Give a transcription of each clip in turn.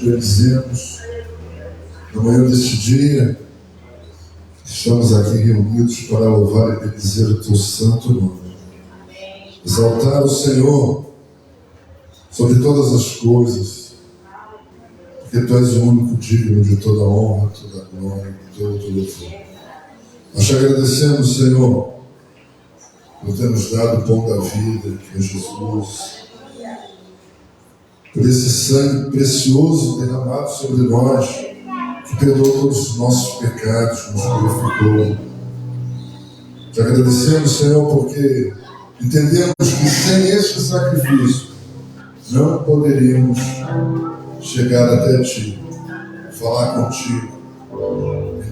Bendizemos na manhã deste dia, estamos aqui reunidos para louvar e bendizer o teu santo nome, exaltar o Senhor sobre todas as coisas, porque tu és o único digno de toda honra, toda glória e todo louvor. Nós te agradecemos, Senhor, por ter nos dado o pão da vida, que é Jesus, por esse sangue precioso derramado sobre nós, que perdoou todos os nossos pecados, nos purificou. Te agradecemos, Senhor, porque entendemos que sem este sacrifício não poderíamos chegar até Ti, falar contigo,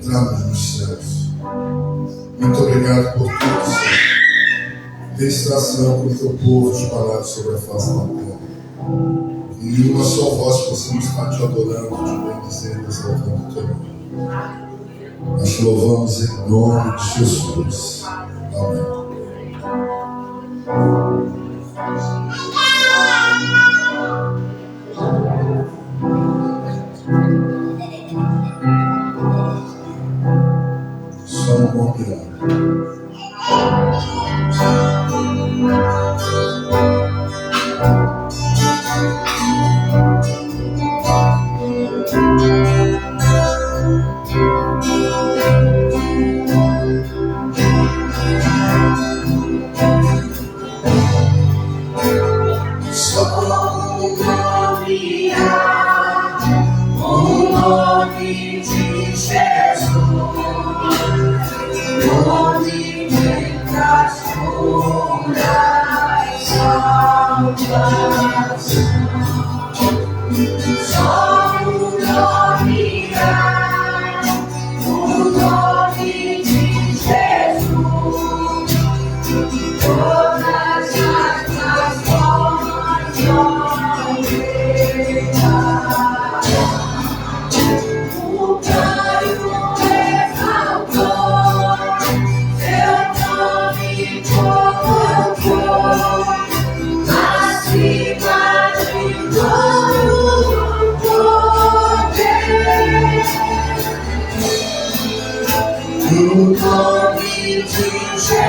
entrarmos nos céus. Muito obrigado por tudo, Senhor. Tem extração com o teu povo espalhado sobre a face da terra. E em uma só voz possamos estar te adorando, te bendizendo, exaltando o teu nome. Nós te louvamos em nome de Jesus. Amém. Só um bom pilar.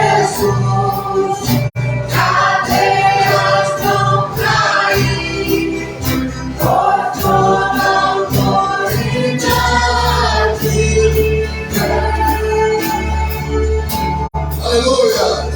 Exaltou, seu nome glorioso.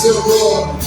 seu nome.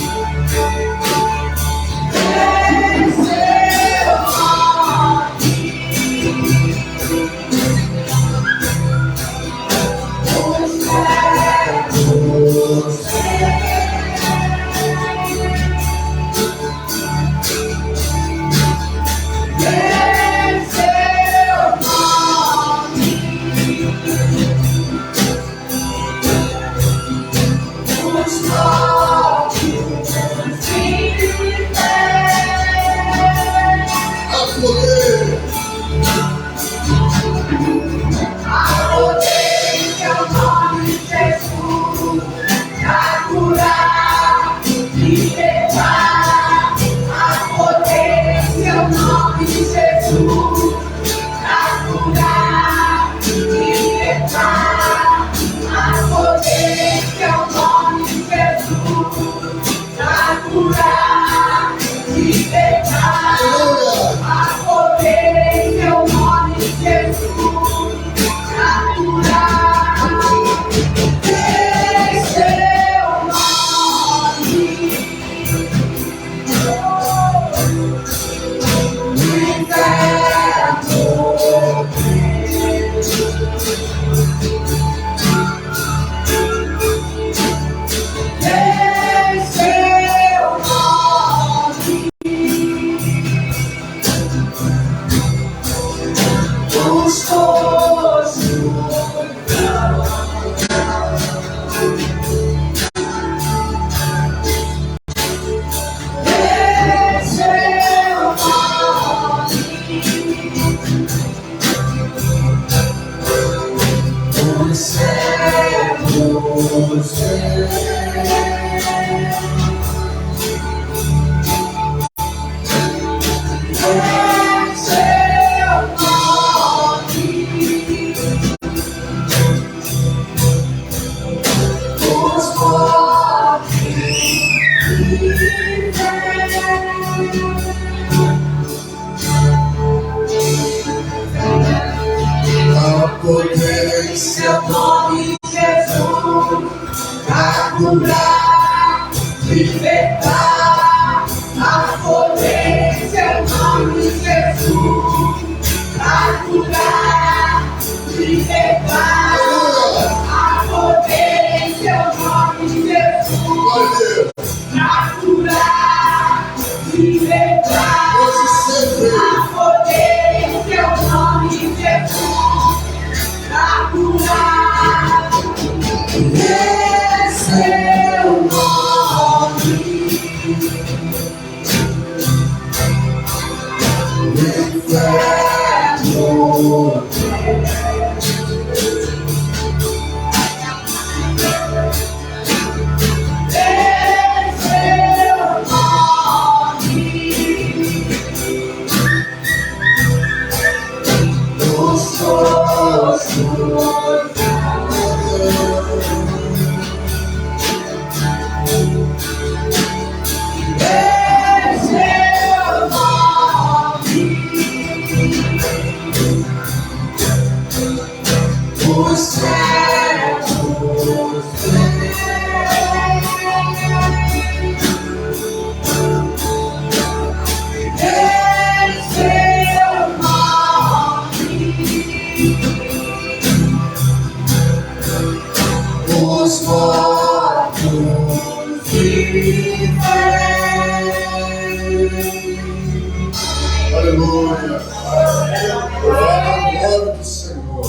Aleluia. Glória a glória do Senhor.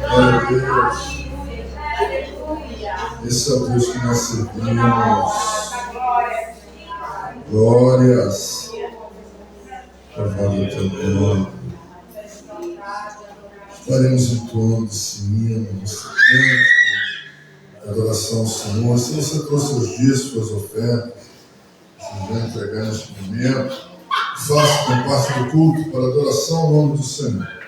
Glória a Deus. Esse é o Deus que nós servimos. Glórias. Louvado o teu nome. Estaremos entoando esse hino, esse canto, adoração ao Senhor. Se você trouxe os dias, suas ofertas, se vai entregar neste momento, faça com parte do culto para adoração ao nome do Senhor.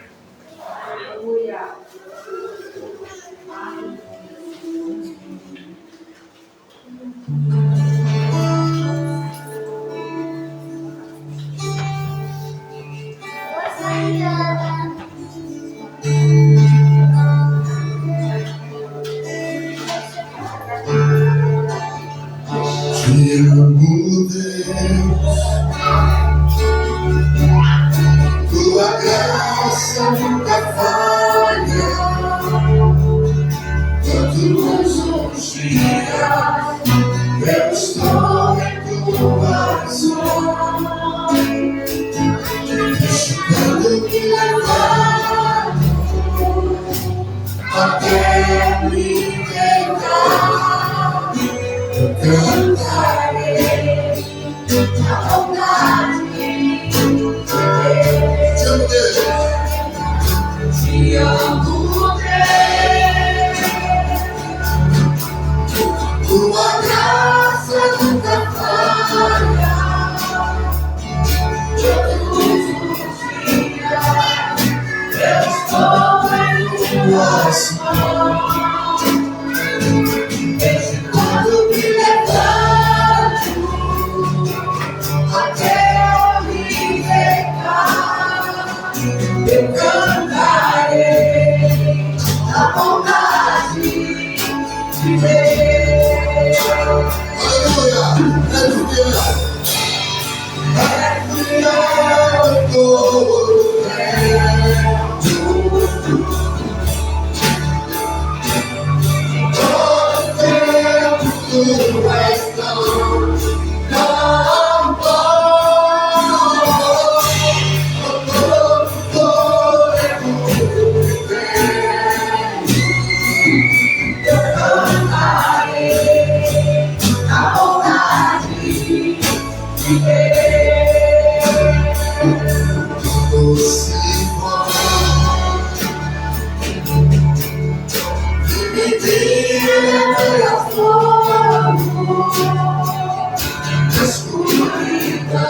amo, Deus, tua graça nunca falha. Todos os dias eu estou em tuas mãos, deixando me levar até me pegar. Eu cantarei a vontade de Deus. Te amo, Deus, tua graça nunca falha. Todos os dias eu estou em tuas mãos, desde quando me levanto até me deitar. Eu cantarei a bondade de Deus. Aleluia! É fiel em todo tempo. Em todo tempo tu és tão bom. Todo tempo eu cantarei a bondade de Deus. Se me tira fogo, escuridão,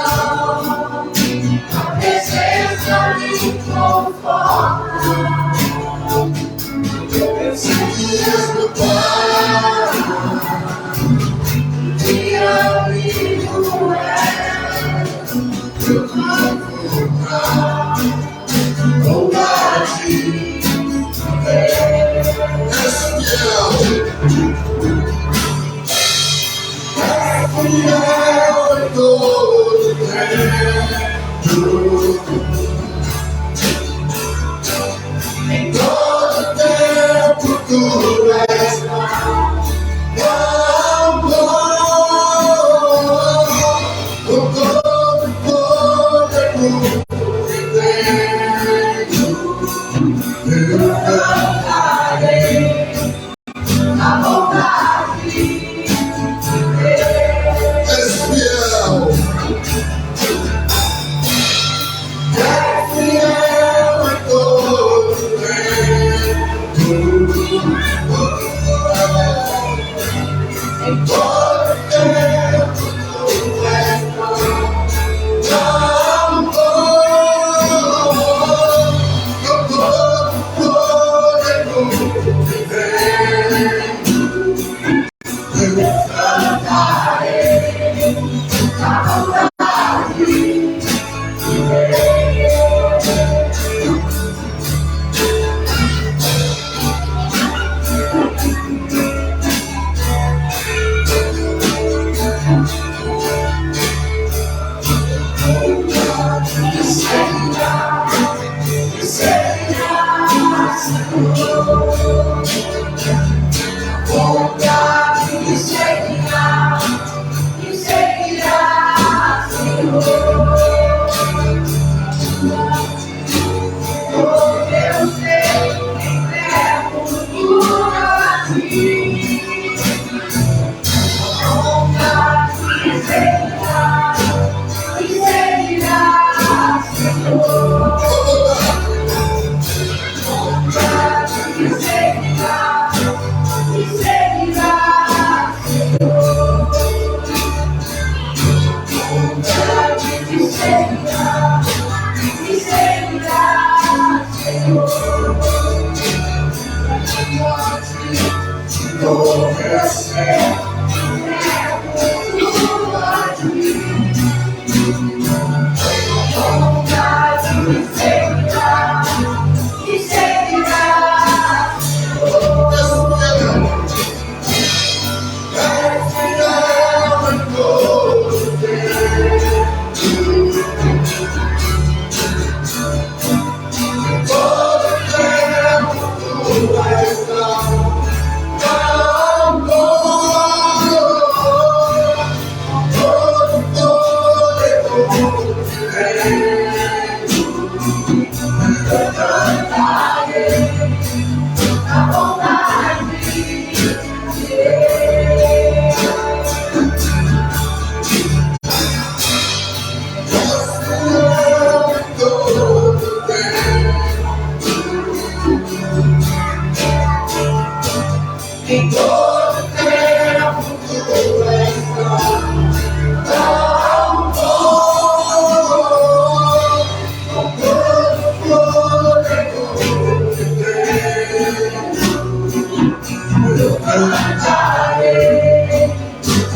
a presença me conforta. Eu sei que és meu Pai, que amigo és, eu canto bondade. És fiel em todo tempo. Em todo tempo tu és tão bom. Com todo tempo que tenho, eu cantarei a bondade de Deus. És fiel em todo tempo. Em todo tempo tu és tão bom. Com todo tempo que tenho, eu cantarei a bondade de em todo tempo tu és bom. Tão bom, com todo fôlego de Deus. Eu cantarei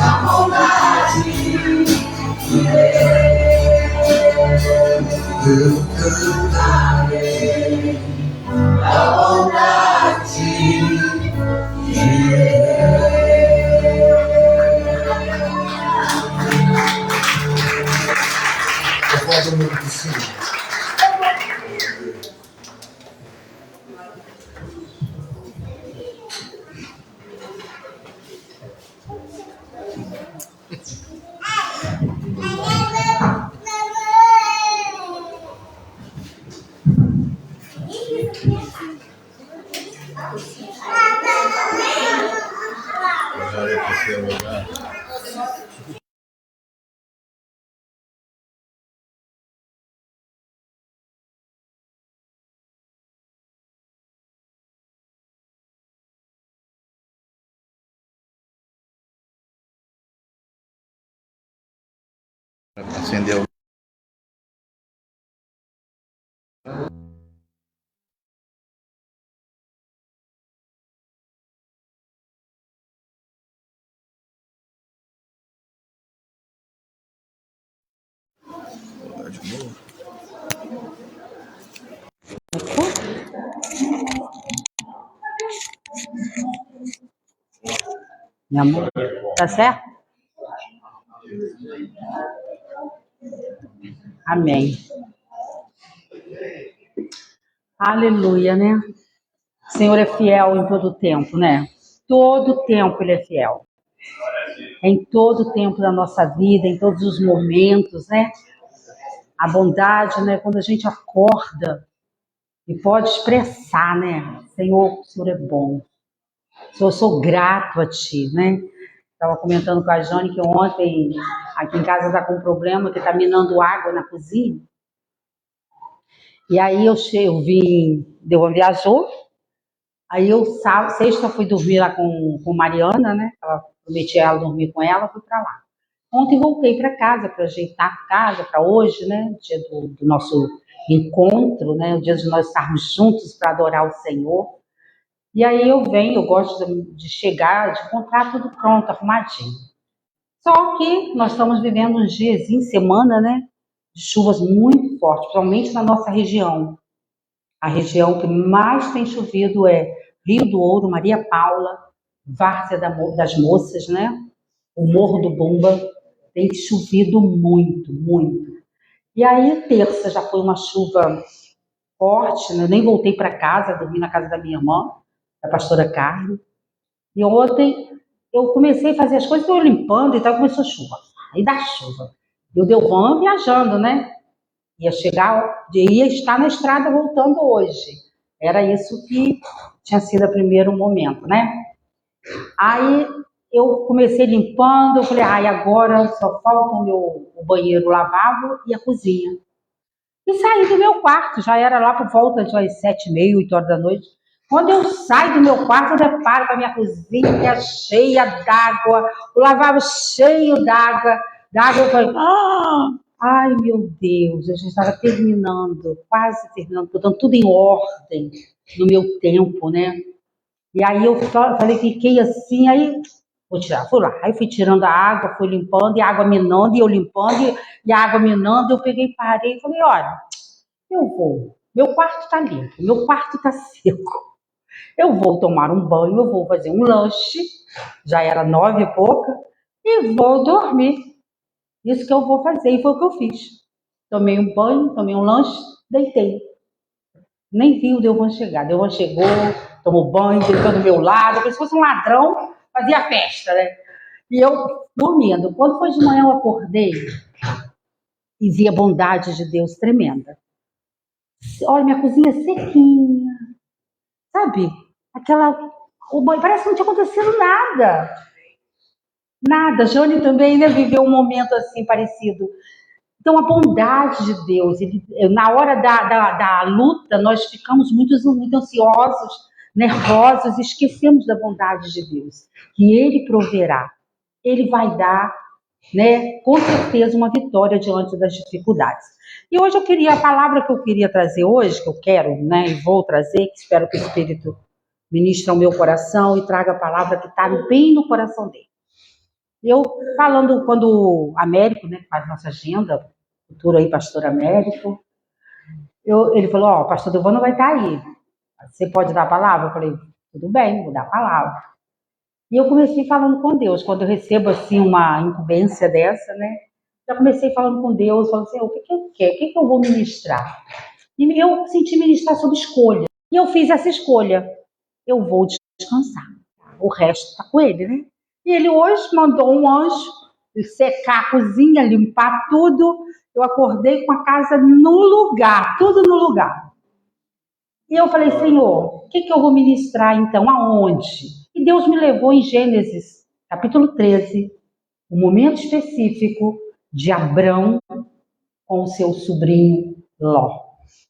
a bondade de Deus. Eu cantarei a bondade de Deus. Aplauda o nome do Senhor. Acendeu. Meu amor, tá certo? Amém. Aleluia, né? O Senhor é fiel em todo o tempo, né? Todo tempo Ele é fiel. Em todo o tempo da nossa vida, em todos os momentos, né? A bondade, né? Quando a gente acorda e pode expressar, né? Senhor, o Senhor é bom. Senhor, eu sou grato a Ti, né? Estava comentando com a Jane que ontem aqui em casa está com um problema que está minando água na cozinha. E aí eu vim, Deus viajou. Aí eu, sexta, fui dormir lá com Mariana, né? Ela prometi a ela dormir com ela, fui para lá. Ontem voltei para casa para ajeitar a casa para hoje, né? Dia do nosso encontro, né? O dia de nós estarmos juntos para adorar o Senhor. E aí eu gosto de chegar, de encontrar tudo pronto, arrumadinho. Só que nós estamos vivendo uns dias em semana, né? De chuvas muito fortes, principalmente na nossa região. A região que mais tem chovido é Rio do Ouro, Maria Paula, Várzea das Moças, né? O Morro do Bumba, tem chovido muito, muito. E aí, terça já foi uma chuva forte, né? Eu nem voltei para casa, dormi na casa da minha irmã, da pastora Carmen. E ontem eu comecei a fazer as coisas, eu limpando e tal, começou a chuva. Aí dá chuva. Eu deu van viajando, né? Ia estar na estrada voltando hoje. Era isso que tinha sido o primeiro momento, né? Aí eu comecei limpando, eu falei, agora só falta o banheiro lavável e a cozinha. E saí do meu quarto, já era lá por volta de 7h30, 8h da noite. Quando eu saio do meu quarto, eu deparo com a minha cozinha cheia d'água, o lavabo cheio d'água. Eu falei, ai meu Deus, eu já estava terminando, quase terminando, botando tudo em ordem no meu tempo, né? E aí eu falei, fiquei assim, aí vou tirar, fui lá. Aí fui tirando a água, fui limpando, e a água minando, e eu limpando, e a água minando, eu peguei, parei e falei, olha, meu quarto está limpo, meu quarto está seco. Eu vou tomar um banho, eu vou fazer um lanche, já era 9 e pouca, e vou dormir. Isso que eu vou fazer, e foi o que eu fiz. Tomei um banho, tomei um lanche, deitei. Nem vi o Delvan chegar. Delvan chegou, tomou banho, deitou do meu lado, como se fosse um ladrão, fazia festa, né? E eu dormindo. Quando foi de manhã, eu acordei e vi a bondade de Deus tremenda. Olha, minha cozinha sequinha, sabe? O banho, parece que não tinha acontecido nada. Nada. Jane também, né, viveu um momento assim parecido. Então, a bondade de Deus, na hora da luta, nós ficamos muito ansiosos, nervosos, esquecemos da bondade de Deus, que Ele proverá, Ele vai dar, né, com certeza uma vitória diante das dificuldades. E hoje a palavra que eu queria trazer hoje, que eu quero, né, e vou trazer, que espero que o Espírito ministre ao meu coração e traga a palavra que está bem no coração dele. Eu falando, quando o Américo, né, que faz nossa agenda, futuro aí, pastor Américo, ele falou, ó, pastor Delvano vai estar aí, você pode dar a palavra? Eu falei, tudo bem, vou dar a palavra. E eu comecei falando com Deus, quando eu recebo assim uma incumbência dessa, né, já comecei falando com Deus, falando assim, o que eu quero, o que eu vou ministrar? E eu senti ministrar sobre escolha, e eu fiz essa escolha, eu vou descansar, o resto está com ele, né? E ele hoje mandou um anjo secar a cozinha, limpar tudo. Eu acordei com a casa no lugar, tudo no lugar. E eu falei, Senhor, o que eu vou ministrar então? Aonde? E Deus me levou em Gênesis, capítulo 13, um momento específico de Abrão com o seu sobrinho Ló.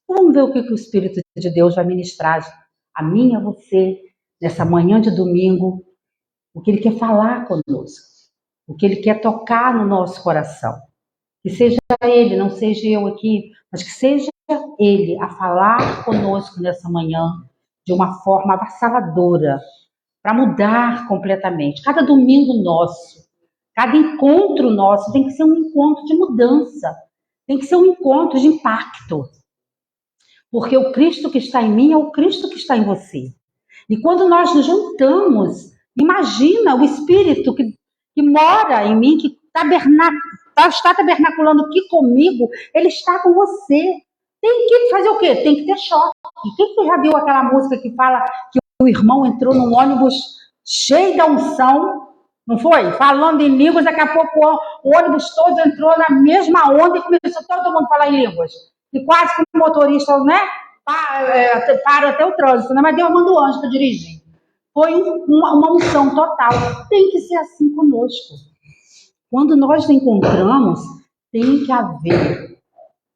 Vamos ver o que o Espírito de Deus vai ministrar a mim e a você nessa manhã de domingo, o que Ele quer falar conosco, o que Ele quer tocar no nosso coração. Que seja Ele, não seja eu aqui, mas que seja Ele a falar conosco nessa manhã de uma forma avassaladora, para mudar completamente. Cada domingo nosso, cada encontro nosso tem que ser um encontro de mudança, tem que ser um encontro de impacto. Porque o Cristo que está em mim é o Cristo que está em você. E quando nós nos juntamos, imagina o Espírito que mora em mim, que está tabernaculando aqui comigo, ele está com você. Tem que fazer o quê? Tem que ter choque. Quem já viu aquela música que fala que o irmão entrou num ônibus cheio da unção, não foi? Falando em línguas, daqui a pouco o ônibus todo entrou na mesma onda e começou todo mundo a falar em línguas. E quase que o motorista, né, para até o trânsito, né? Mas Deus manda o anjo para dirigir. Foi uma unção total. Tem que ser assim conosco. Quando nós encontramos, tem que haver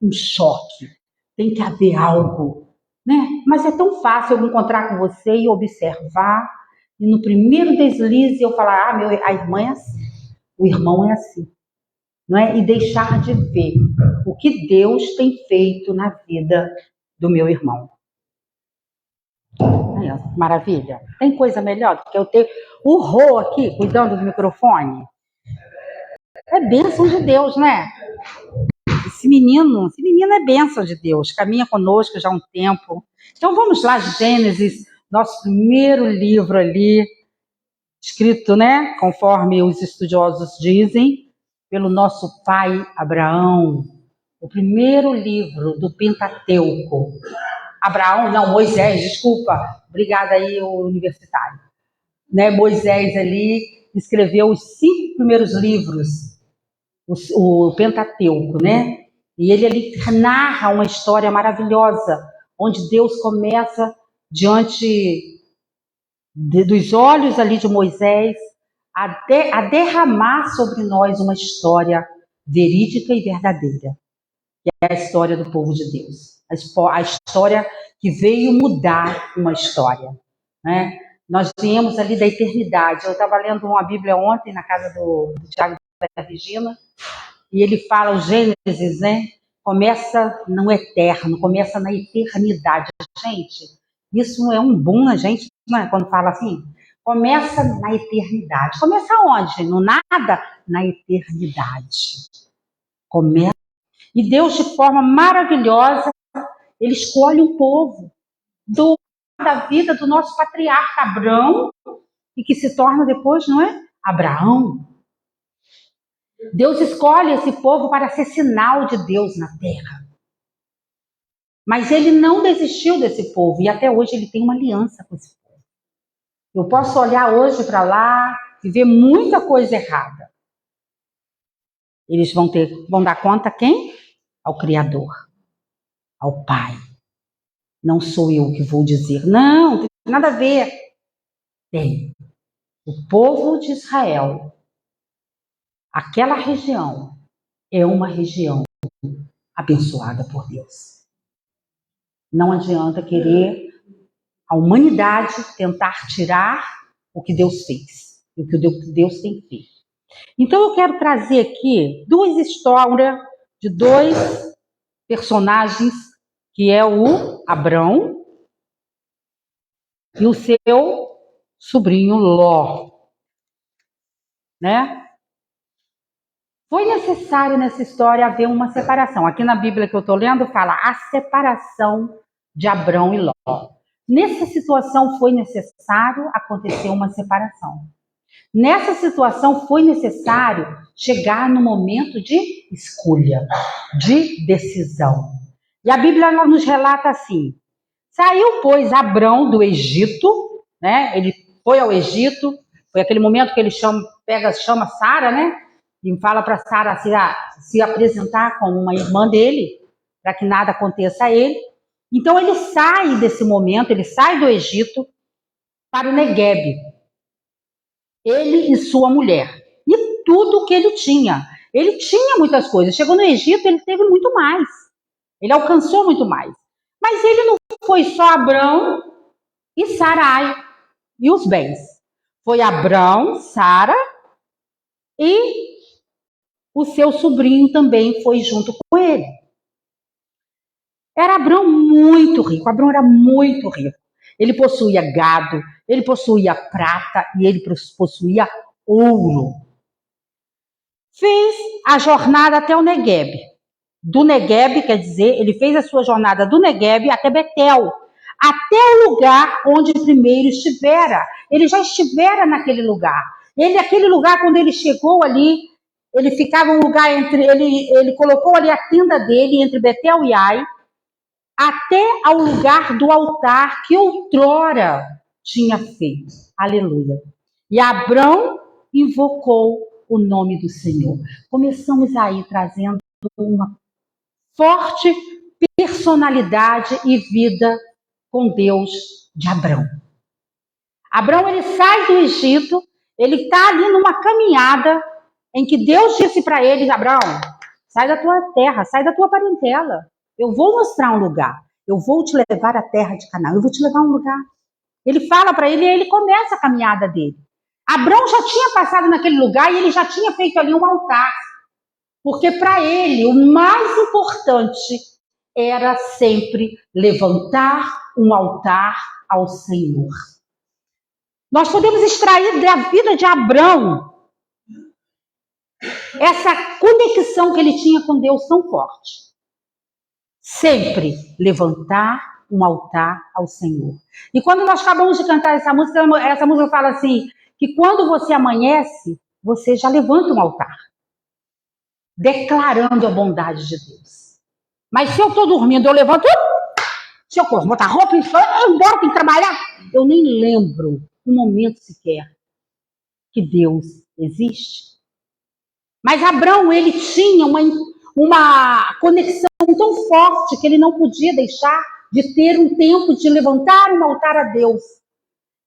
um choque, tem que haver algo, né? Mas é tão fácil eu me encontrar com você e observar, e no primeiro deslize eu falar, a irmã é assim, o irmão é assim, não é? E deixar de ver o que Deus tem feito na vida do meu irmão. Maravilha. Tem coisa melhor do que eu ter o Rô aqui, cuidando do microfone? É bênção de Deus, né? Esse menino é bênção de Deus, caminha conosco já há um tempo. Então vamos lá, Gênesis, nosso primeiro livro ali, escrito, né, conforme os estudiosos dizem, pelo nosso pai Abraão, o primeiro livro do Pentateuco. Moisés, desculpa, obrigada aí, o universitário. Né, Moisés ali escreveu os 5 primeiros livros, o Pentateuco, né? E ele ali narra uma história maravilhosa, onde Deus começa diante dos olhos ali de Moisés a derramar sobre nós uma história verídica e verdadeira, que é a história do povo de Deus, a história que veio mudar uma história, né? Nós viemos ali da eternidade. Eu estava lendo uma Bíblia ontem na casa do Tiago e da Regina, e ele fala, o Gênesis, né? Começa no eterno, começa na eternidade. Gente, isso é um boom na gente, né? Quando fala assim, começa na eternidade. Começa onde? No nada? Na eternidade. Começa. E Deus, de forma maravilhosa, ele escolhe um povo da vida do nosso patriarca Abrão, e que se torna depois, não é? Abraão. Deus escolhe esse povo para ser sinal de Deus na terra. Mas ele não desistiu desse povo, e até hoje ele tem uma aliança com esse povo. Eu posso olhar hoje para lá e ver muita coisa errada. Eles vão dar conta a quem? Ao Criador, ao Pai. Não sou eu que vou dizer, não tem nada a ver. Tem. O povo de Israel, aquela região, é uma região abençoada por Deus. Não adianta querer a humanidade tentar tirar o que Deus fez, o que Deus tem feito. Então eu quero trazer aqui duas histórias de dois personagens, que é o Abrão e o seu sobrinho Ló, né? Foi necessário nessa história haver uma separação. Aqui na Bíblia que eu estou lendo fala a separação de Abrão e Ló. Nessa situação foi necessário acontecer uma separação. Nessa situação foi necessário chegar no momento de escolha, de decisão. E a Bíblia ela nos relata assim: saiu, pois, Abrão do Egito, né? Ele foi ao Egito, foi aquele momento que ele chama Sara, né? E fala para Sara se apresentar como uma irmã dele, para que nada aconteça a ele. Então ele sai desse momento, ele sai do Egito para o Negueb. Ele e sua mulher. E tudo que ele tinha. Ele tinha muitas coisas. Chegou no Egito, ele teve muito mais. Ele alcançou muito mais. Mas ele não foi só Abrão e Sarai e os bens. Foi Abrão, Sara e o seu sobrinho também foi junto com ele. Era Abrão muito rico. Abrão era muito rico. Ele possuía gado, ele possuía prata e ele possuía ouro. Fez a jornada até o Negueb. Do Negueb, quer dizer, ele fez a sua jornada do Negueb até Betel, até o lugar onde primeiro estivera. Ele já estivera naquele lugar. Aquele lugar, quando ele chegou ali, ele ficava um lugar entre... Ele colocou ali a tenda dele entre Betel e Ai, até ao lugar do altar que outrora tinha feito. Aleluia. E Abrão invocou o nome do Senhor. Começamos aí trazendo uma forte personalidade e vida com Deus de Abrão. Abrão, ele sai do Egito, ele está ali numa caminhada em que Deus disse para ele: Abrão, sai da tua terra, sai da tua parentela. Eu vou mostrar um lugar. Eu vou te levar à terra de Canaã. Eu vou te levar a um lugar. Ele fala para ele e ele começa a caminhada dele. Abrão já tinha passado naquele lugar e ele já tinha feito ali um altar. Porque para ele o mais importante era sempre levantar um altar ao Senhor. Nós podemos extrair da vida de Abrão essa conexão que ele tinha com Deus tão forte. Sempre levantar um altar ao Senhor. E quando nós acabamos de cantar essa música fala assim, que quando você amanhece, você já levanta um altar, declarando a bondade de Deus. Mas se eu estou dormindo, eu levanto, se eu botar roupa e embora, tem que trabalhar, eu nem lembro um momento sequer que Deus existe. Mas Abrão, ele tinha uma conexão tão forte que ele não podia deixar de ter um tempo de levantar um altar a Deus.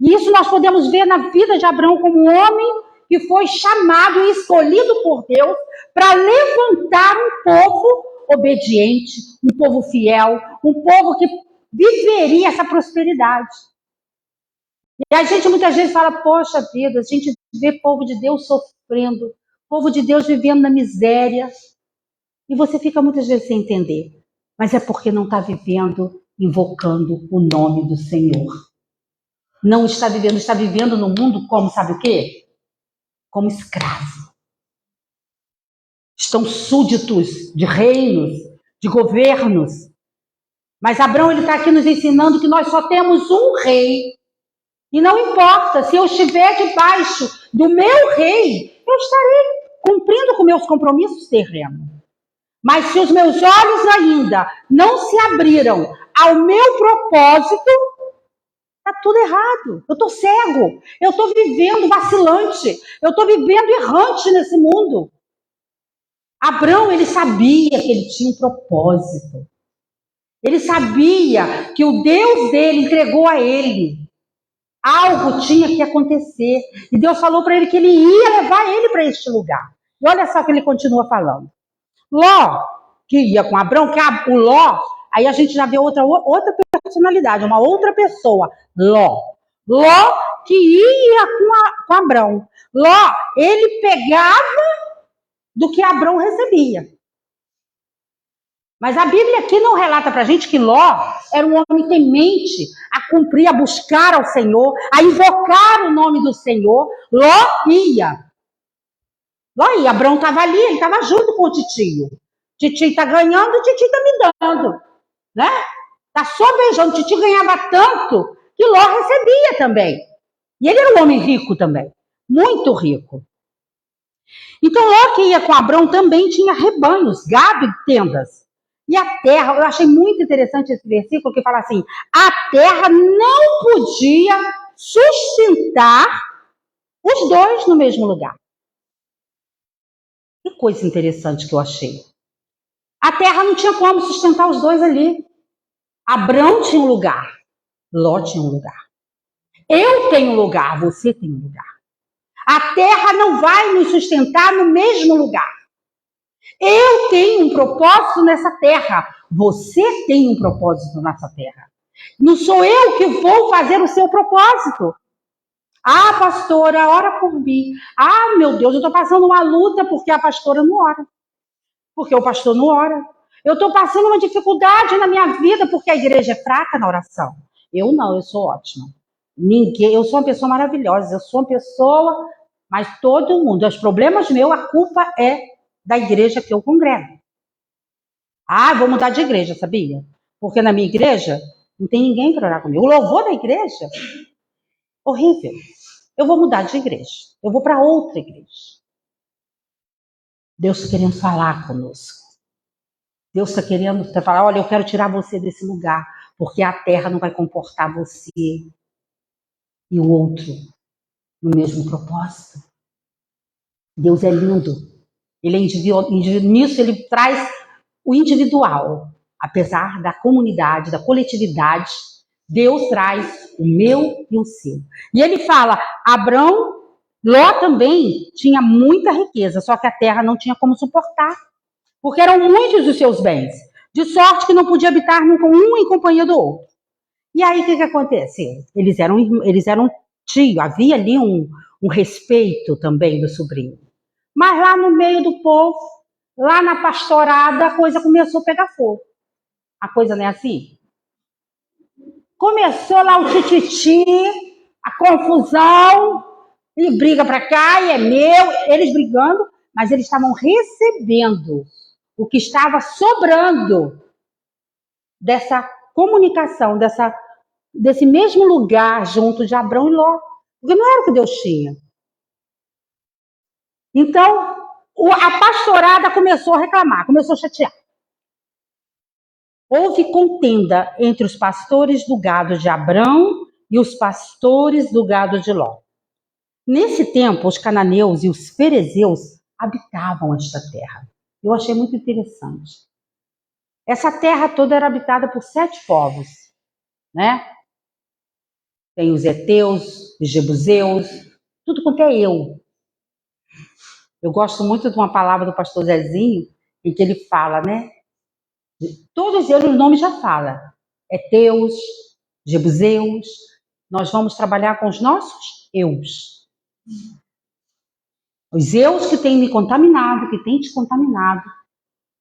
E isso nós podemos ver na vida de Abrão como um homem que foi chamado e escolhido por Deus para levantar um povo obediente, um povo fiel, um povo que viveria essa prosperidade. E a gente muitas vezes fala, poxa vida, a gente vê povo de Deus sofrendo, povo de Deus vivendo na miséria. E você fica muitas vezes sem entender. Mas é porque não está vivendo, invocando o nome do Senhor. Não está vivendo no mundo como, sabe o quê? Como escravo. Estão súditos de reinos, de governos. Mas Abrão, ele está aqui nos ensinando que nós só temos um rei. E não importa, se eu estiver debaixo do meu rei, eu estarei cumprindo com meus compromissos terrenos. Mas se os meus olhos ainda não se abriram ao meu propósito, está tudo errado. Eu estou cego, eu estou vivendo vacilante, eu estou vivendo errante nesse mundo. Abrão, ele sabia que ele tinha um propósito. Ele sabia que o Deus dele entregou a ele. Algo tinha que acontecer. E Deus falou para ele que ele ia levar ele para este lugar. E olha só que ele continua falando. Ló, que ia com Abrão, que o Ló, aí a gente já vê outra personalidade, uma outra pessoa, Ló. Ló que ia com Abrão. Ló, ele pegava do que Abrão recebia. Mas a Bíblia aqui não relata pra gente que Ló era um homem temente a cumprir, a buscar ao Senhor, a invocar o nome do Senhor. Ló ia. Abrão estava ali, ele estava junto com o titio. Titio está ganhando, o titio está me dando. Né? Está só beijando. O titio ganhava tanto que Ló recebia também. E ele era um homem rico também. Muito rico. Então Ló que ia com Abrão também tinha rebanhos, gado e tendas. E a terra, eu achei muito interessante esse versículo que fala assim, a terra não podia sustentar os dois no mesmo lugar. Que coisa interessante que eu achei. A terra não tinha como sustentar os dois ali. Abrão tinha um lugar, Ló tinha um lugar. Eu tenho um lugar, você tem um lugar. A terra não vai nos sustentar no mesmo lugar. Eu tenho um propósito nessa terra, você tem um propósito nessa terra. Não sou eu que vou fazer o seu propósito. Ah, pastora, ora por mim. Ah, meu Deus, eu estou passando uma luta porque a pastora não ora. Porque o pastor não ora. Eu estou passando uma dificuldade na minha vida porque a igreja é fraca na oração. Eu não, eu sou ótima. Eu sou uma pessoa maravilhosa, eu sou uma pessoa, mas todo mundo, os problemas meus, a culpa é da igreja que eu congrego. Ah, vou mudar de igreja, sabia? Porque na minha igreja não tem ninguém para orar comigo. O louvor da igreja, horrível. Eu vou mudar de igreja. Eu vou para outra igreja. Deus está querendo falar conosco. Deus está querendo falar, olha, eu quero tirar você desse lugar, porque a terra não vai comportar você e o outro no mesmo propósito. Deus é lindo. Ele é individual, nisso ele traz o individual. Apesar da comunidade, da coletividade, Deus traz o meu e o seu. E ele fala, Abrão, Ló também tinha muita riqueza, só que a terra não tinha como suportar, porque eram muitos os seus bens, de sorte que não podia habitar um em companhia do outro. E aí o que acontece? Eles eram tio, havia ali um respeito também do sobrinho. Mas lá no meio do povo, lá na pastorada, a coisa começou a pegar fogo. A coisa não é assim? Começou lá o tititi, a confusão, e briga para cá, e é meu, eles brigando, mas eles estavam recebendo o que estava sobrando dessa comunicação, desse mesmo lugar junto de Abrão e Ló, porque não era o que Deus tinha. Então, a pastorada começou a reclamar, começou a chatear. Houve contenda entre os pastores do gado de Abrão e os pastores do gado de Ló. Nesse tempo, os cananeus e os ferezeus habitavam esta terra. Eu achei muito interessante. Essa terra toda era habitada por 7 povos, né? Tem os heteus, os jebuseus, tudo quanto é eu. Eu gosto muito de uma palavra do pastor Zezinho, em que ele fala, né? Todos eles, o nome já fala. Heteus, jebuseus. Nós vamos trabalhar com os nossos eus. Os eus que têm me contaminado, que têm te contaminado,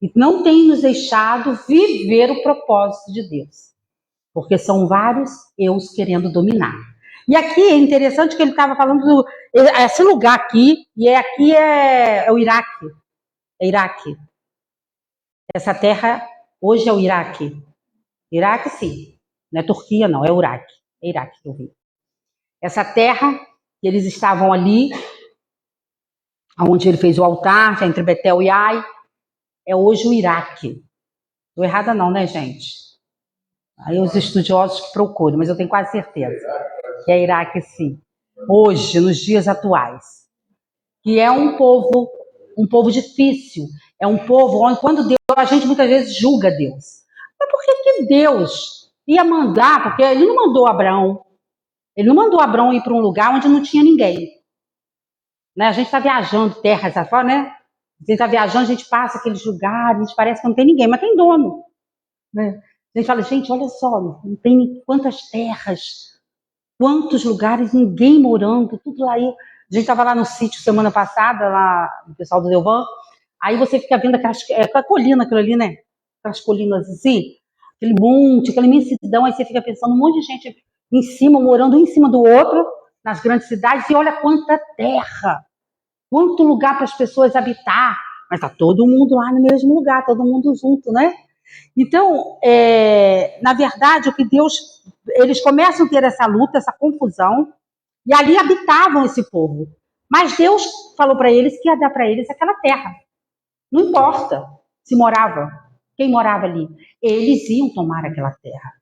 e não têm nos deixado viver o propósito de Deus. Porque são vários eus querendo dominar. E aqui é interessante que ele estava falando esse lugar aqui, e aqui é o Iraque. É Iraque. Essa terra hoje é o Iraque. Iraque, sim. Não é Turquia, não. É o Iraque. É Iraque que eu vi. Essa terra, que eles estavam ali, onde ele fez o altar, entre Betel e Ai, é hoje o Iraque. Estou errada não, né, gente? Aí os estudiosos que procuram, mas eu tenho quase certeza que é Iraque, sim. Hoje, nos dias atuais. Que é um povo difícil. É um povo onde, quando Deus, a gente muitas vezes julga Deus. Mas por que Deus ia mandar? Porque ele não mandou Abraão. Ele não mandou Abraão ir para um lugar onde não tinha ninguém. Né? A gente está viajando terras afora, né? A gente está viajando, a gente passa aqueles lugares, parece que não tem ninguém, mas tem dono. Né? A gente fala, gente, olha só, não tem quantas terras, quantos lugares, ninguém morando, tudo lá. A gente estava lá no sítio semana passada, lá o pessoal do Delvan, aí você fica vendo aquela colina, aquilo ali, né? Aquelas colinas assim, aquele monte, aquela imensidão, aí você fica pensando, um monte de gente em cima, morando um em cima do outro, nas grandes cidades, e olha quanta terra, quanto lugar para as pessoas habitar, mas tá todo mundo lá no mesmo lugar, todo mundo junto, né? Então, na verdade, o que Deus, eles começam a ter essa luta, essa confusão, e ali habitavam esse povo. Mas Deus falou para eles que ia dar para eles aquela terra. Não importa se morava, quem morava ali. Eles iam tomar aquela terra,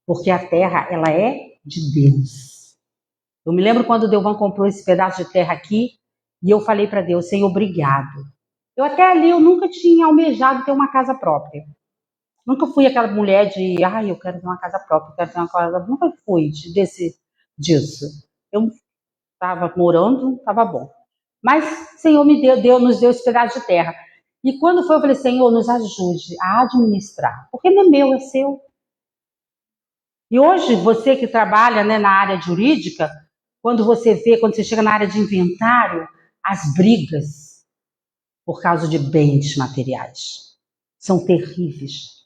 porque a terra, ela é de Deus. Eu me lembro quando o Delvan comprou esse pedaço de terra aqui, e eu falei para Deus, Senhor, obrigado. Eu até ali, eu nunca tinha almejado ter uma casa própria. Nunca fui aquela mulher de, eu quero ter uma casa própria, eu quero ter uma casa. Nunca fui disso. Eu estava morando, estava bom. Mas o Senhor nos deu esse pedaço de terra. E quando foi, eu falei, Senhor, nos ajude a administrar. Porque não é meu, é seu. E hoje, você que trabalha, né, na área jurídica, quando você chega na área de inventário, as brigas por causa de bens materiais são terríveis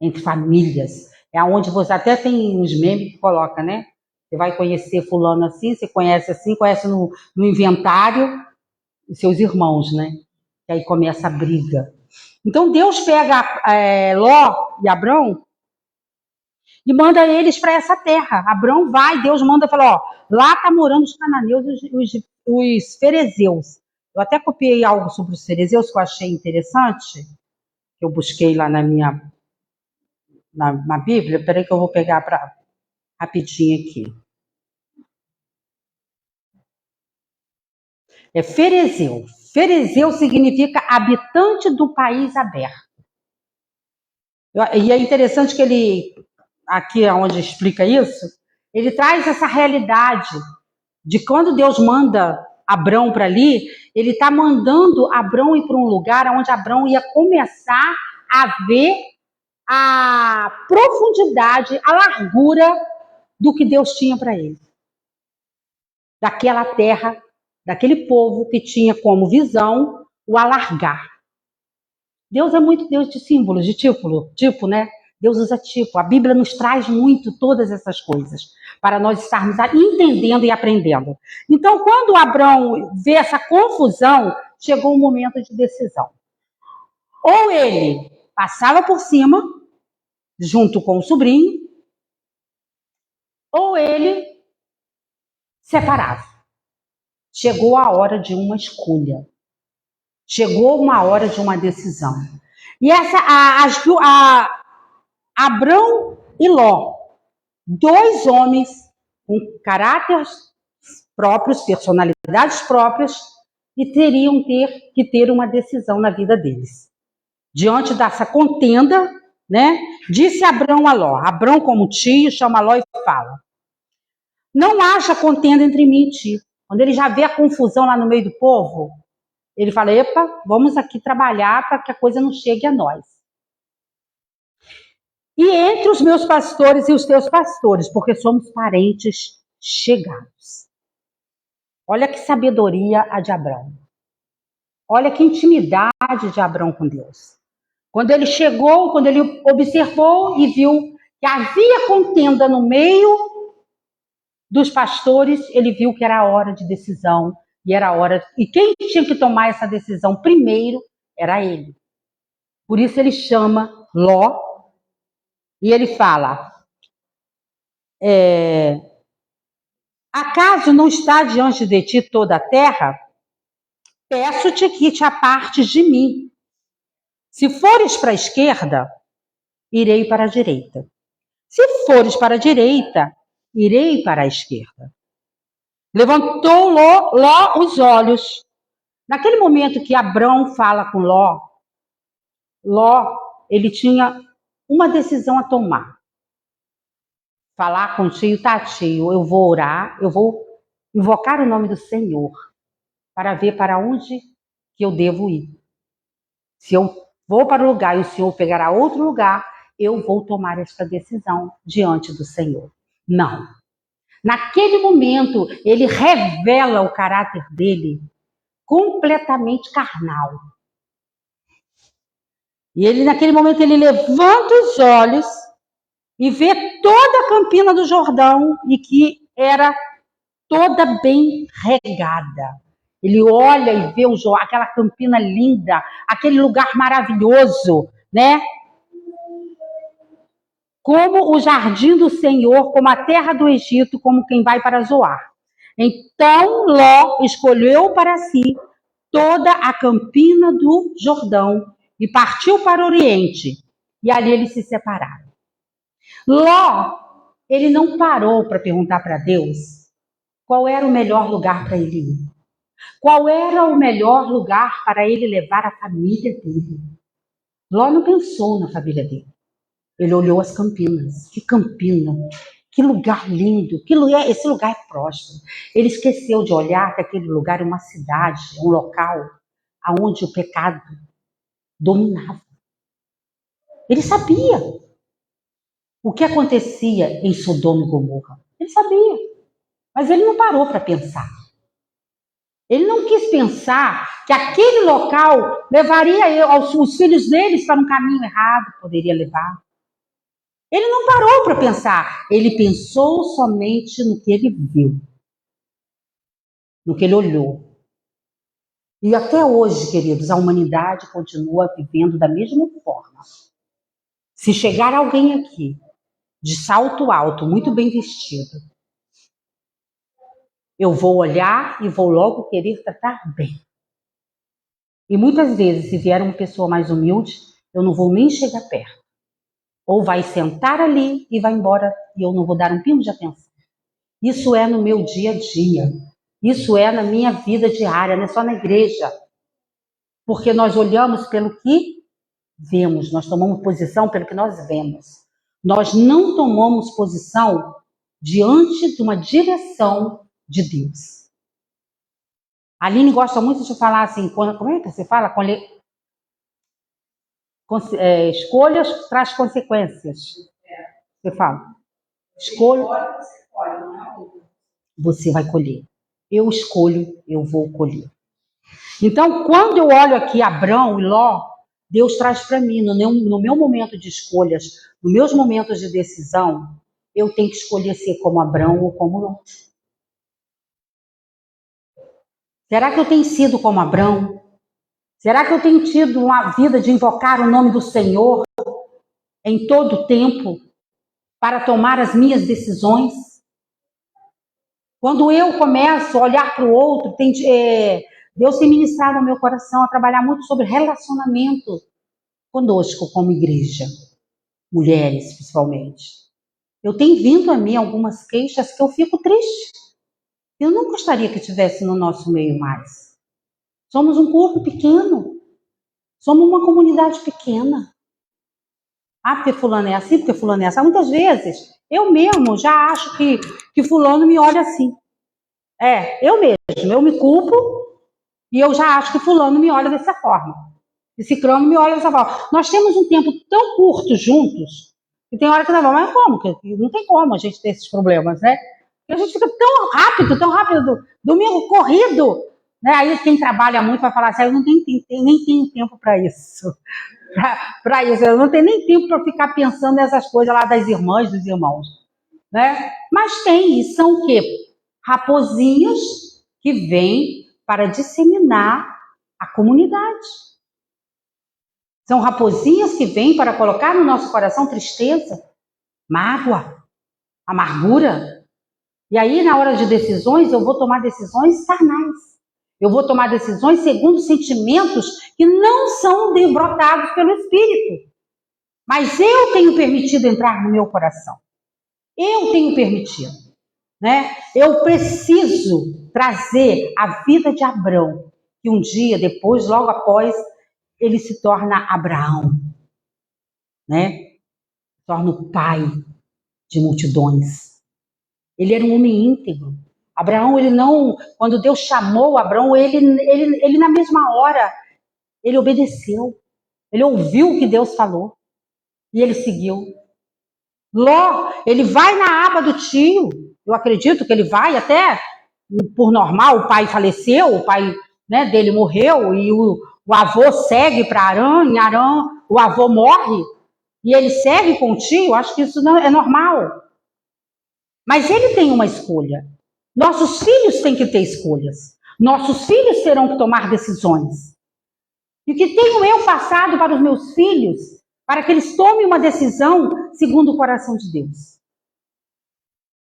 entre famílias. É onde você até tem uns memes que coloca, né? Você vai conhecer fulano assim, você conhece assim, conhece no inventário os seus irmãos, né? E aí começa a briga. Então Deus pega Ló e Abrão e manda eles para essa terra. Abrão vai, Deus manda e fala, lá tá morando os cananeus, os ferezeus. Eu até copiei algo sobre os ferezeus que eu achei interessante, que eu busquei lá na Bíblia. Peraí que eu vou pegar rapidinho aqui. É ferezeu. Ferezeu significa habitante do país aberto. E é interessante que ele, aqui onde explica isso, ele traz essa realidade de quando Deus manda Abrão para ali, ele está mandando Abrão ir para um lugar onde Abrão ia começar a ver a profundidade, a largura do que Deus tinha para ele. Daquela terra, daquele povo que tinha como visão o alargar. Deus é muito Deus de símbolos, de tipo, né? Deus usa tipo. A Bíblia nos traz muito todas essas coisas para nós estarmos entendendo e aprendendo. Então, quando Abrão vê essa confusão, chegou um momento de decisão. Ou ele passava por cima, junto com o sobrinho, ou ele separava. Chegou a hora de uma escolha. Chegou uma hora de uma decisão. E Abrão e Ló, dois homens com caráteres próprios, personalidades próprias, e teriam que ter uma decisão na vida deles. Diante dessa contenda, né, disse Abrão a Ló, Abrão como tio, chama Ló e fala, não haja contenda entre mim e ti. Quando ele já vê a confusão lá no meio do povo, ele fala, epa, vamos aqui trabalhar para que a coisa não chegue a nós. E entre os meus pastores e os teus pastores, porque somos parentes chegados. Olha que sabedoria a de Abrão. Olha que intimidade de Abrão com Deus. Quando ele chegou, quando ele observou e viu que havia contenda no meio dos pastores, ele viu que era a hora de decisão. E quem tinha que tomar essa decisão primeiro era ele. Por isso ele chama Ló e ele fala, acaso não está diante de ti toda a terra? Peço-te que te apartes de mim. Se fores para a esquerda, irei para a direita. Se fores para a direita, irei para a esquerda. Levantou Ló os olhos. Naquele momento que Abrão fala com Ló, ele tinha uma decisão a tomar. Falar com o tio, tá, tio, eu vou orar, eu vou invocar o nome do Senhor para ver para onde que eu devo ir. Se eu vou para o lugar e o Senhor pegará outro lugar, eu vou tomar esta decisão diante do Senhor. Não. Naquele momento, ele revela o caráter dele completamente carnal. E ele, naquele momento, ele levanta os olhos e vê toda a campina do Jordão e que era toda bem regada. Ele olha e vê aquela campina linda, aquele lugar maravilhoso, né? Como o jardim do Senhor, como a terra do Egito, como quem vai para Zoar. Então Ló escolheu para si toda a campina do Jordão e partiu para o Oriente. E ali eles se separaram. Ló, ele não parou para perguntar para Deus qual era o melhor lugar para ele ir. Qual era o melhor lugar para ele levar a família dele. Ló não pensou na família dele. Ele olhou as campinas. Que campina, que lugar lindo, esse lugar é próspero. Ele esqueceu de olhar que aquele lugar é uma cidade, um local onde o pecado dominava. Ele sabia o que acontecia em Sodoma e Gomorra. Ele sabia, mas ele não parou para pensar. Ele não quis pensar que aquele local levaria os filhos deles para um caminho errado, poderia levar. Ele não parou para pensar, ele pensou somente no que ele viu, no que ele olhou. E até hoje, queridos, a humanidade continua vivendo da mesma forma. Se chegar alguém aqui, de salto alto, muito bem vestido, eu vou olhar e vou logo querer tratar bem. E muitas vezes, se vier uma pessoa mais humilde, eu não vou nem chegar perto. Ou vai sentar ali e vai embora e eu não vou dar um pingo de atenção. Isso é no meu dia a dia. Isso é na minha vida diária, não é só na igreja. Porque nós olhamos pelo que vemos, nós tomamos posição pelo que nós vemos. Nós não tomamos posição diante de uma direção de Deus. A Aline gosta muito de falar assim, como é que você fala? Escolhas traz consequências. Você fala. Escolha. Você vai colher. Eu escolho, eu vou colher. Então, quando eu olho aqui Abrão e Ló, Deus traz para mim, no meu momento de escolhas, nos meus momentos de decisão, eu tenho que escolher ser como Abrão ou como Ló. Será que eu tenho sido como Abrão? Será que eu tenho tido uma vida de invocar o nome do Senhor em todo o tempo para tomar as minhas decisões? Quando eu começo a olhar para o outro, Deus tem ministrado ao meu coração a trabalhar muito sobre relacionamento conosco como igreja, mulheres principalmente. Eu tenho vindo a mim algumas queixas que eu fico triste. Eu não gostaria que estivesse no nosso meio mais. Somos um corpo pequeno. Somos uma comunidade pequena. Ah, porque fulano é assim, porque fulano é assim. Muitas vezes, eu mesmo já acho que fulano me olha assim. Eu mesmo, eu me culpo e eu já acho que fulano me olha dessa forma. E ciclano me olha dessa forma. Nós temos um tempo tão curto juntos, que tem hora que mas como? Não tem como a gente ter esses problemas, né? E a gente fica tão rápido, domingo corrido, né? Aí quem trabalha muito vai falar assim, eu não nem tenho tempo para isso. Para isso, eu não tenho nem tempo para ficar pensando nessas coisas lá das irmãs, dos irmãos, né? Mas tem, e são o quê? Raposinhas que vêm para disseminar a comunidade. São raposinhas que vêm para colocar no nosso coração tristeza, mágoa, amargura. E aí, na hora de decisões, eu vou tomar decisões carnais. Eu vou tomar decisões segundo sentimentos que não são brotados pelo Espírito. Mas eu tenho permitido entrar no meu coração. Eu tenho permitido. Né? Eu preciso trazer a vida de Abrão, que um dia depois, logo após, ele se torna Abraão, né? Torna o pai de multidões. Ele era um homem íntegro. Abraão, ele não, quando Deus chamou Abraão, ele na mesma hora, ele obedeceu. Ele ouviu o que Deus falou. E ele seguiu. Ló, ele vai na aba do tio. Eu acredito que ele vai até, por normal, o pai faleceu, o pai, né, dele morreu, e o avô segue para Arã, em Arã o avô morre, e ele segue com o tio. Acho que isso não é normal. Mas ele tem uma escolha. Nossos filhos têm que ter escolhas. Nossos filhos terão que tomar decisões. E o que tenho eu passado para os meus filhos, para que eles tomem uma decisão segundo o coração de Deus?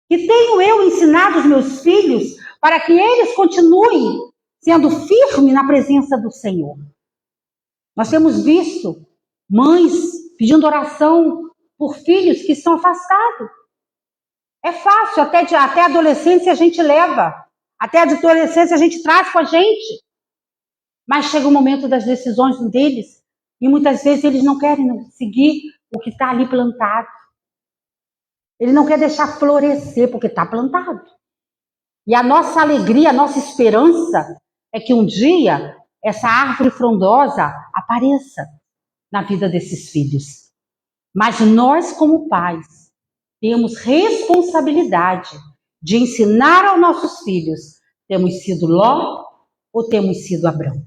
Que tenho eu ensinado os meus filhos para que eles continuem sendo firmes na presença do Senhor? Nós temos visto mães pedindo oração por filhos que estão afastados. É fácil, até a adolescência a gente leva, até a adolescência a gente traz com a gente. Mas chega o momento das decisões deles e muitas vezes eles não querem seguir o que está ali plantado. Ele não quer deixar florescer porque está plantado. E a nossa alegria, a nossa esperança é que um dia essa árvore frondosa apareça na vida desses filhos. Mas nós, como pais, temos responsabilidade de ensinar aos nossos filhos. Temos sido Ló ou temos sido Abrão?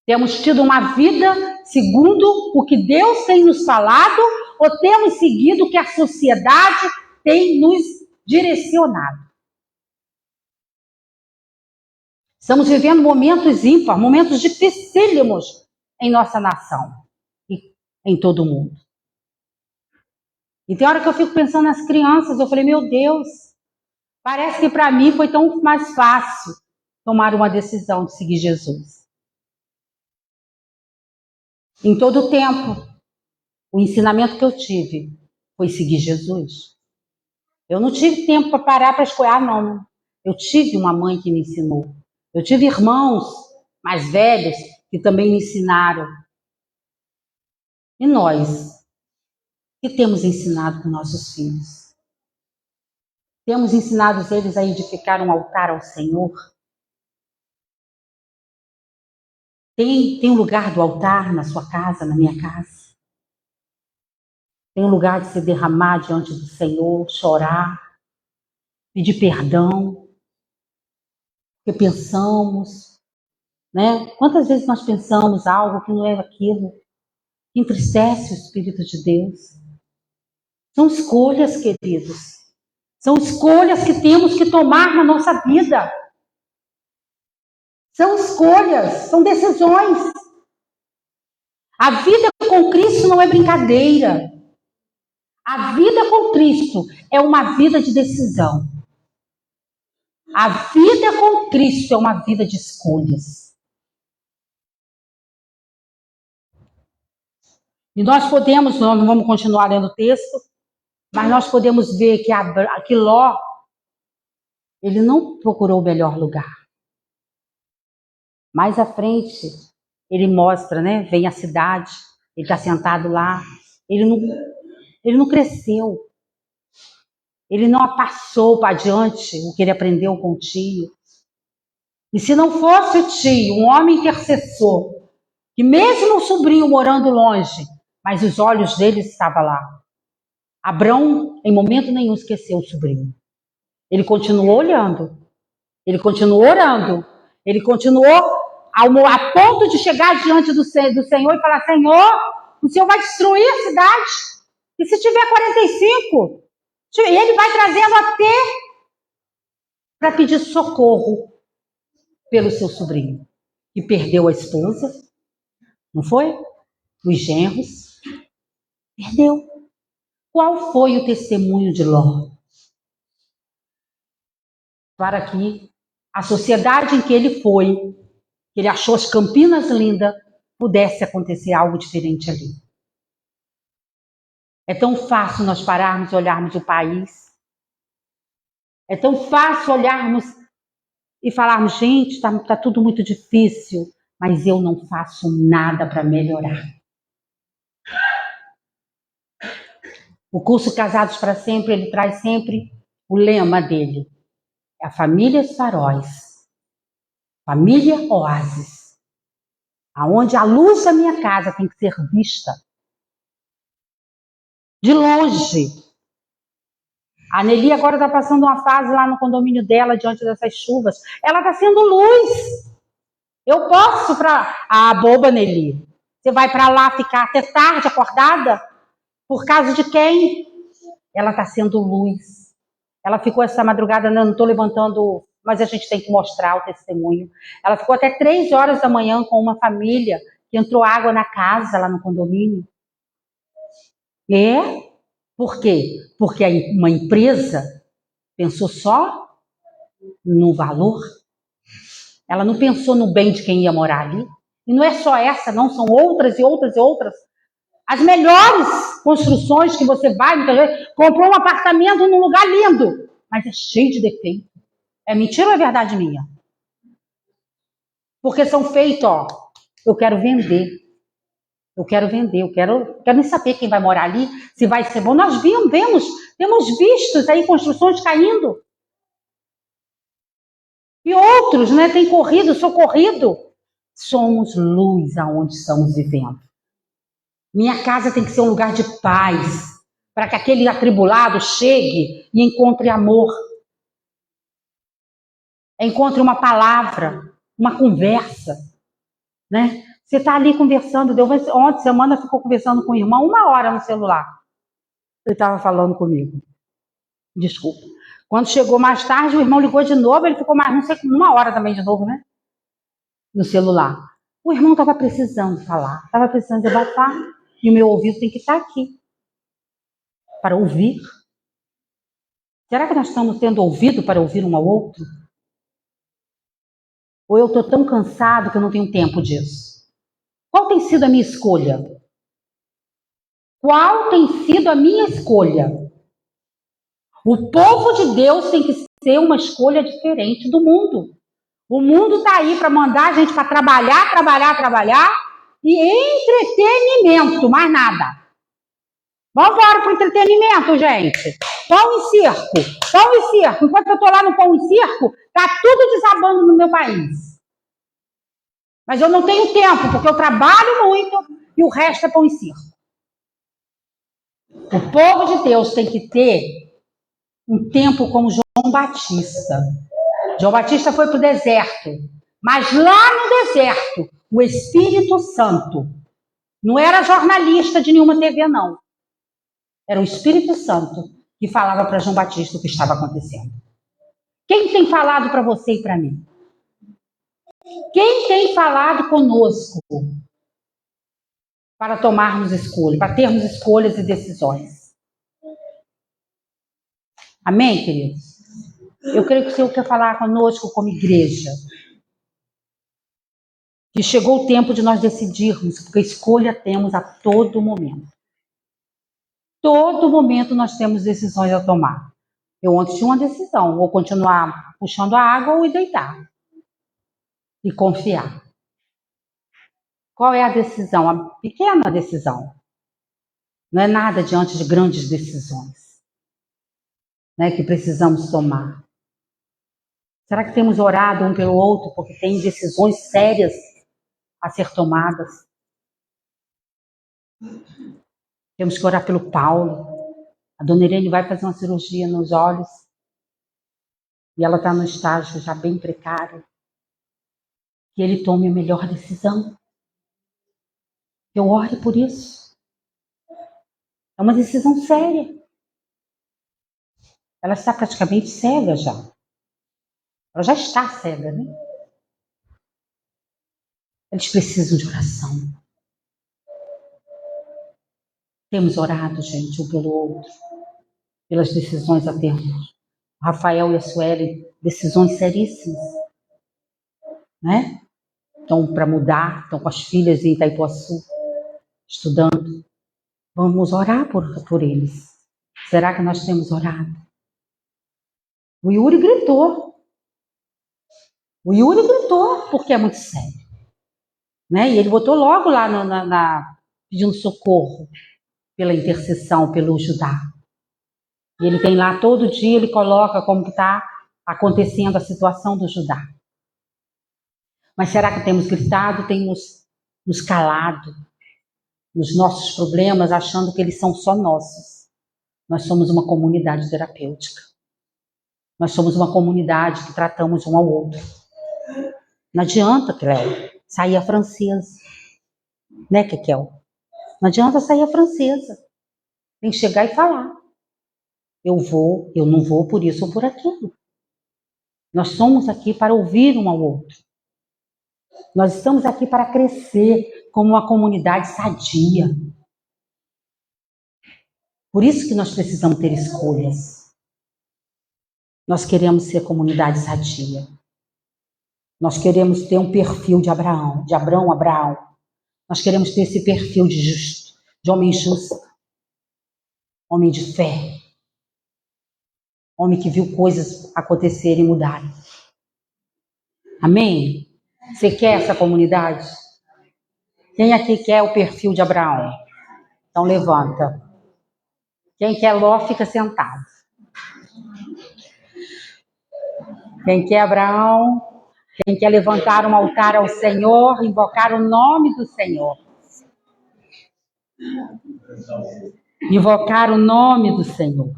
Temos tido uma vida segundo o que Deus tem nos falado ou temos seguido o que a sociedade tem nos direcionado? Estamos vivendo momentos ímpares, momentos dificílimos em nossa nação e em todo o mundo. E tem hora que eu fico pensando nas crianças, eu falei, meu Deus, parece que para mim foi tão mais fácil tomar uma decisão de seguir Jesus. Em todo o tempo, o ensinamento que eu tive foi seguir Jesus. Eu não tive tempo para parar para escolher, não. Eu tive uma mãe que me ensinou. Eu tive irmãos mais velhos que também me ensinaram. E nós, o que temos ensinado para nossos filhos? Temos ensinado eles a edificar um altar ao Senhor? Tem um lugar do altar na sua casa, na minha casa? Tem um lugar de se derramar diante do Senhor, chorar, pedir perdão? Porque pensamos, né? Quantas vezes nós pensamos algo que não é aquilo, que entristece o Espírito de Deus? São escolhas, queridos. São escolhas que temos que tomar na nossa vida. São escolhas, são decisões. A vida com Cristo não é brincadeira. A vida com Cristo é uma vida de decisão. A vida com Cristo é uma vida de escolhas. E nós podemos, não vamos continuar lendo o texto, mas nós podemos ver que Ló, ele não procurou o melhor lugar. Mais à frente, ele mostra, né? Vem a cidade, ele está sentado lá, ele não cresceu. Ele não passou para adiante o que ele aprendeu com o tio. E se não fosse o tio, um homem intercessor, que mesmo o sobrinho morando longe, mas os olhos dele estavam lá. Abrão, em momento nenhum, esqueceu o sobrinho. Ele continuou olhando. Ele continuou orando. Ele continuou a ponto de chegar diante do Senhor e falar, Senhor, o Senhor vai destruir a cidade. E se tiver 45? E ele vai trazendo até para pedir socorro pelo seu sobrinho, que perdeu a esposa, não foi? Os genros. Perdeu. Qual foi o testemunho de Ló? Para que a sociedade em que ele foi, que ele achou as Campinas lindas, pudesse acontecer algo diferente ali. É tão fácil nós pararmos e olharmos o país. É tão fácil olharmos e falarmos, gente, tá tudo muito difícil, mas eu não faço nada para melhorar. O curso Casados para Sempre, ele traz sempre o lema dele. É a família Faróis, família Oásis, aonde a luz da minha casa tem que ser vista De longe. A Nelly agora está passando uma fase lá no condomínio dela, diante dessas chuvas. Ela está sendo luz. Eu posso para... Ah, boba, Nelly. Você vai para lá ficar até tarde acordada? Por causa de quem? Ela está sendo luz. Ela ficou essa madrugada, não estou levantando, mas a gente tem que mostrar o testemunho. Ela ficou até 3 horas da manhã com uma família que entrou água na casa, lá no condomínio. Por quê? Porque uma empresa pensou só no valor. Ela não pensou no bem de quem ia morar ali. E não é só essa, não, são outras e outras e outras. As melhores construções que você vai, muitas vezes, comprou um apartamento num lugar lindo, mas é cheio de defeito. É mentira ou é verdade minha? Porque são feitos, ó, eu quero vender. Eu quero vender, eu quero nem saber quem vai morar ali, se vai ser bom. Nós temos vistos aí construções caindo. E outros, né, têm corrido, socorrido. Somos luz aonde estamos vivendo. Minha casa tem que ser um lugar de paz, para que aquele atribulado chegue e encontre amor. Encontre uma palavra, uma conversa, né? Você está ali conversando, ontem semana ficou conversando com o irmão 1 hora no celular. Ele estava falando comigo. Desculpa. Quando chegou mais tarde, o irmão ligou de novo, ele ficou mais, não sei, 1 hora também de novo, né? No celular. O irmão estava precisando falar, estava precisando desabafar, e o meu ouvido tem que estar aqui para ouvir. Será que nós estamos tendo ouvido para ouvir um ao outro? Ou eu estou tão cansado que eu não tenho tempo disso? Qual tem sido a minha escolha? Qual tem sido a minha escolha? O povo de Deus tem que ser uma escolha diferente do mundo. O mundo está aí para mandar a gente para trabalhar e entretenimento, mais nada. Vamos embora para o entretenimento, gente. Pão e circo. Enquanto eu estou lá no pão e circo, está tudo desabando no meu país. Mas eu não tenho tempo, porque eu trabalho muito e o resto é pão e circo. O povo de Deus tem que ter um tempo como João Batista. João Batista foi para o deserto, mas lá no deserto, o Espírito Santo não era jornalista de nenhuma TV, não. Era o Espírito Santo que falava para João Batista o que estava acontecendo. Quem tem falado para você e para mim? Quem tem falado conosco para tomarmos escolhas, para termos escolhas e decisões? Amém, queridos? Eu creio que o Senhor quer falar conosco como igreja. Que chegou o tempo de nós decidirmos, porque escolha temos a todo momento. Todo momento nós temos decisões a tomar. Eu ontem tinha uma decisão, ou continuar puxando a água ou ir deitar. E confiar. Qual é a decisão? A pequena decisão. Não é nada diante de grandes decisões, né, que precisamos tomar. Será que temos orado um pelo outro porque tem decisões sérias a ser tomadas? Temos que orar pelo Paulo. A dona Irene vai fazer uma cirurgia nos olhos e ela está no estágio já bem precário. Que ele tome a melhor decisão. Eu ore por isso. É uma decisão séria. Ela está praticamente cega já. Ela já está cega, né? Eles precisam de oração. Temos orado, gente, um pelo outro, pelas decisões a termos. Rafael e a Sueli, decisões seríssimas, né? Estão para mudar, estão com as filhas em Itaipuaçu, estudando. Vamos orar por eles. Será que nós temos orado? O Yuri gritou. Porque é muito sério. Né? E ele botou logo lá pedindo socorro pela intercessão, pelo Judá. E ele tem lá, todo dia ele coloca como que está acontecendo a situação do Judá. Mas será que temos gritado, temos nos calado nos nossos problemas, achando que eles são só nossos? Nós somos uma comunidade terapêutica. Nós somos uma comunidade que tratamos um ao outro. Não adianta, Cléo, sair a francesa. Né, Kekel? Não adianta sair a francesa. Tem que chegar e falar. Eu vou, eu não vou por isso ou por aquilo. Nós somos aqui para ouvir um ao outro. Nós estamos aqui para crescer como uma comunidade sadia. Por isso que nós precisamos ter escolhas. Nós queremos ser comunidade sadia. Nós queremos ter um perfil de Abraão, Abraão. Nós queremos ter esse perfil de justo, de homem justo, homem de fé, homem que viu coisas acontecerem e mudarem. Amém? Você quer essa comunidade? Quem aqui quer o perfil de Abraão? Então levanta. Quem quer Ló, fica sentado. Quem quer Abraão, quem quer levantar um altar ao Senhor, invocar o nome do Senhor. Invocar o nome do Senhor.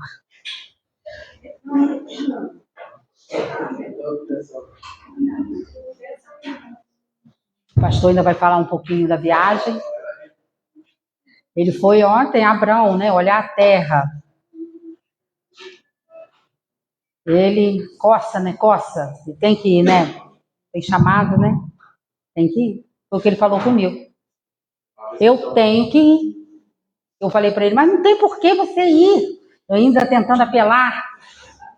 O pastor ainda vai falar um pouquinho da viagem. Ele foi ontem a Abrão, né? Olhar a terra. Ele coça, né? Coça. E tem que ir, né? Tem chamado, né? Tem que ir. Foi o que ele falou comigo. Eu tenho que ir. Eu falei para ele, mas não tem por que você ir. Eu ainda tentando apelar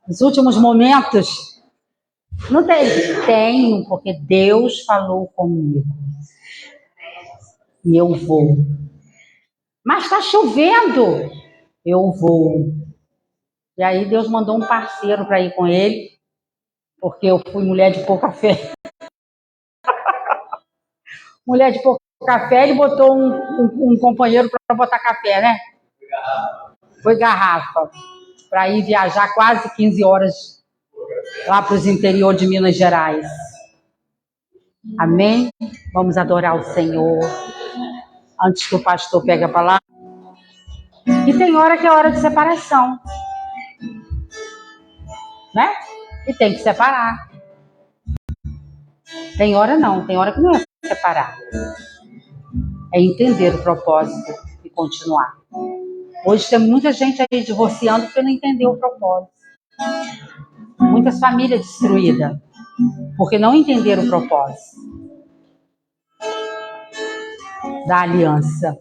nos últimos momentos. Não tem. Tenho, porque Deus falou comigo. E eu vou. Mas está chovendo. Eu vou. E aí Deus mandou um parceiro para ir com ele, porque eu fui mulher de pouca fé. Mulher de pouco café, ele botou um companheiro para botar café, né? Foi garrafa. Para ir viajar quase 15 horas lá para os interior de Minas Gerais. Amém? Vamos adorar o Senhor. Antes que o pastor pegue a palavra. E tem hora que é hora de separação. Né? E tem que separar. Tem hora não, tem hora que não é separar. É entender o propósito e continuar. Hoje tem muita gente aí divorciando porque não entendeu o propósito. Muitas famílias destruídas porque não entenderam o propósito da aliança.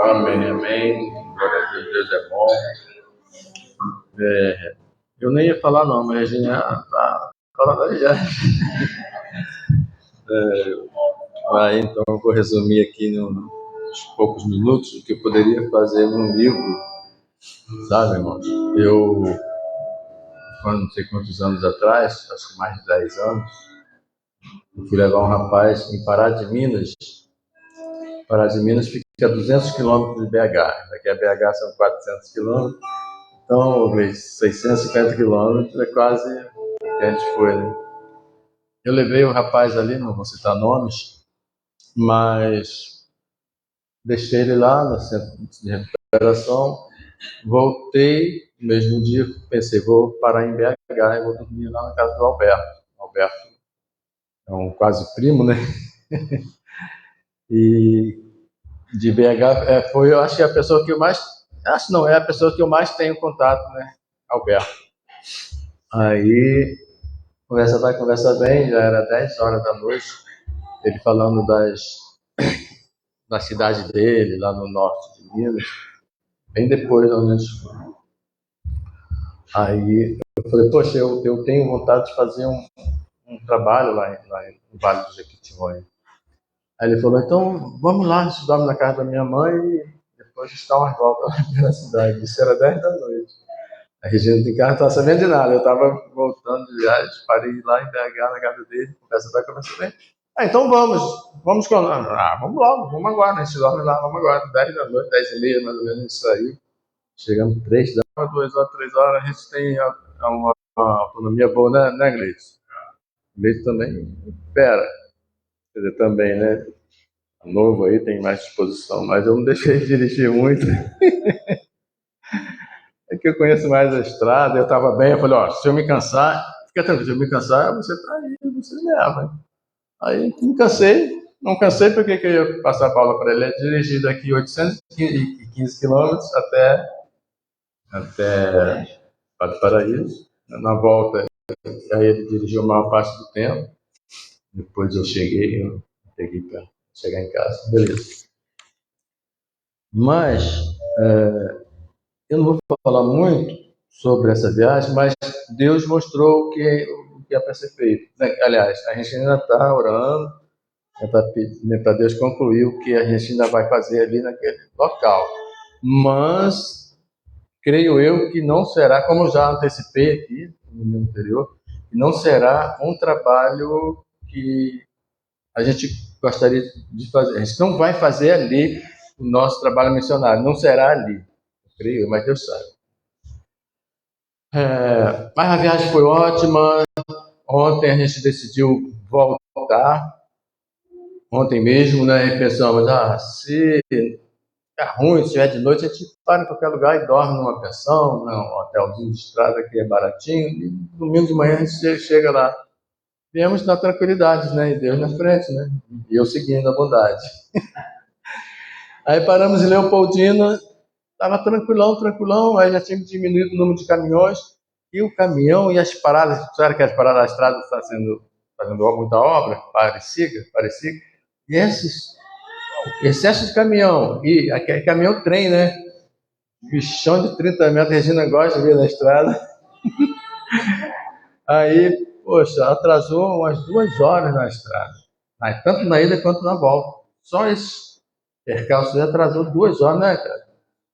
Amém, amém. Glória a Deus, Deus é bom. Eu nem ia falar não, mas a gente tá falando aí já. Aí então eu vou resumir aqui nos poucos minutos o que eu poderia fazer num livro, sabe, irmãos? Eu, não sei quantos anos atrás, acho que mais de 10 anos, eu fui levar um rapaz em Pará de Minas. Pará de Minas fica a 200 quilômetros de BH. Daqui a BH são 400 quilômetros. Então, 650 quilômetros é quase que a gente foi, né? Eu levei o rapaz ali, não vou citar nomes, mas deixei ele lá no centro de recuperação, voltei no mesmo dia, pensei, vou parar em BH e vou dormir lá na casa do Alberto. Alberto é um quase primo, né? E de BH foi, eu acho que a pessoa que eu mais, acho não, é a pessoa que eu mais tenho contato, né? Alberto. Aí, conversa vai, conversa bem, já era 10 horas da noite, ele falando da cidade dele, lá no norte de Minas, bem depois da onde a gente foi. Aí eu falei, poxa, eu tenho vontade de fazer um trabalho lá no Vale do Jequitinhonha. Aí ele falou, então vamos lá, a gente dorme na casa da minha mãe e depois a gente dá umas voltas lá pela cidade. Isso era 10 da noite. A Regina de casa não estava sabendo de nada, eu estava voltando de viagem, parei lá em BH na casa dele, conversa vai, conversa bem. Então vamos quando? Vamos logo, vamos agora, a gente dorme lá, vamos agora, 10 da noite, 10 e meia mais ou menos, a gente saiu. Chegamos 3 da manhã, 2 horas, 3 horas, a gente tem uma autonomia boa, né, Gleice? Gleice também, espera. Quer dizer, também, né? Novo aí, tem mais disposição, mas eu não deixei de dirigir muito. É que eu conheço mais a estrada, eu estava bem, eu falei, ó, se eu me cansar, fica tranquilo, se eu me cansar, você tá aí, você me leva. Aí me cansei, não cansei porque que eu ia passar a Paula para ele, dirigir daqui 815 quilômetros até Padre Paraíso. Na volta, aí ele dirigiu a maior parte do tempo, depois eu peguei para chegar em casa, beleza. Mas, eu não vou falar muito sobre essa viagem, mas Deus mostrou o que é para ser feito. Aliás, a gente ainda está orando, está pedindo para Deus concluir o que a gente ainda vai fazer ali naquele local. Mas, creio eu que não será, como já antecipei aqui no meu anterior, não será um trabalho que a gente gostaria de fazer. A gente não vai fazer ali o nosso trabalho missionário, não será ali. Eu creio, mas Deus sabe. Mas a viagem foi ótima. Ontem a gente decidiu voltar. Ontem mesmo, né? E pensamos, se ficar ruim, se estiver de noite, a gente para em qualquer lugar e dorme numa pensão, num hotelzinho de estrada que é baratinho. E domingo de manhã a gente chega lá. Viemos na tranquilidade, né? E Deus na frente, né? E eu seguindo a bondade. Aí paramos em Leopoldina, estava tranquilão, aí já tinha diminuído o número de caminhões, e o caminhão e as paradas, sabe que as paradas da estrada estão fazendo muita obra, parecia, e esses excesso de caminhão, e aquele caminhão-trem, né? Bichão de 30 metros, Regina gosta de ver na estrada. Aí, poxa, atrasou umas 2 horas na estrada, tanto na ida quanto na volta. Só esse percalço atrasou 2 horas, né, cara?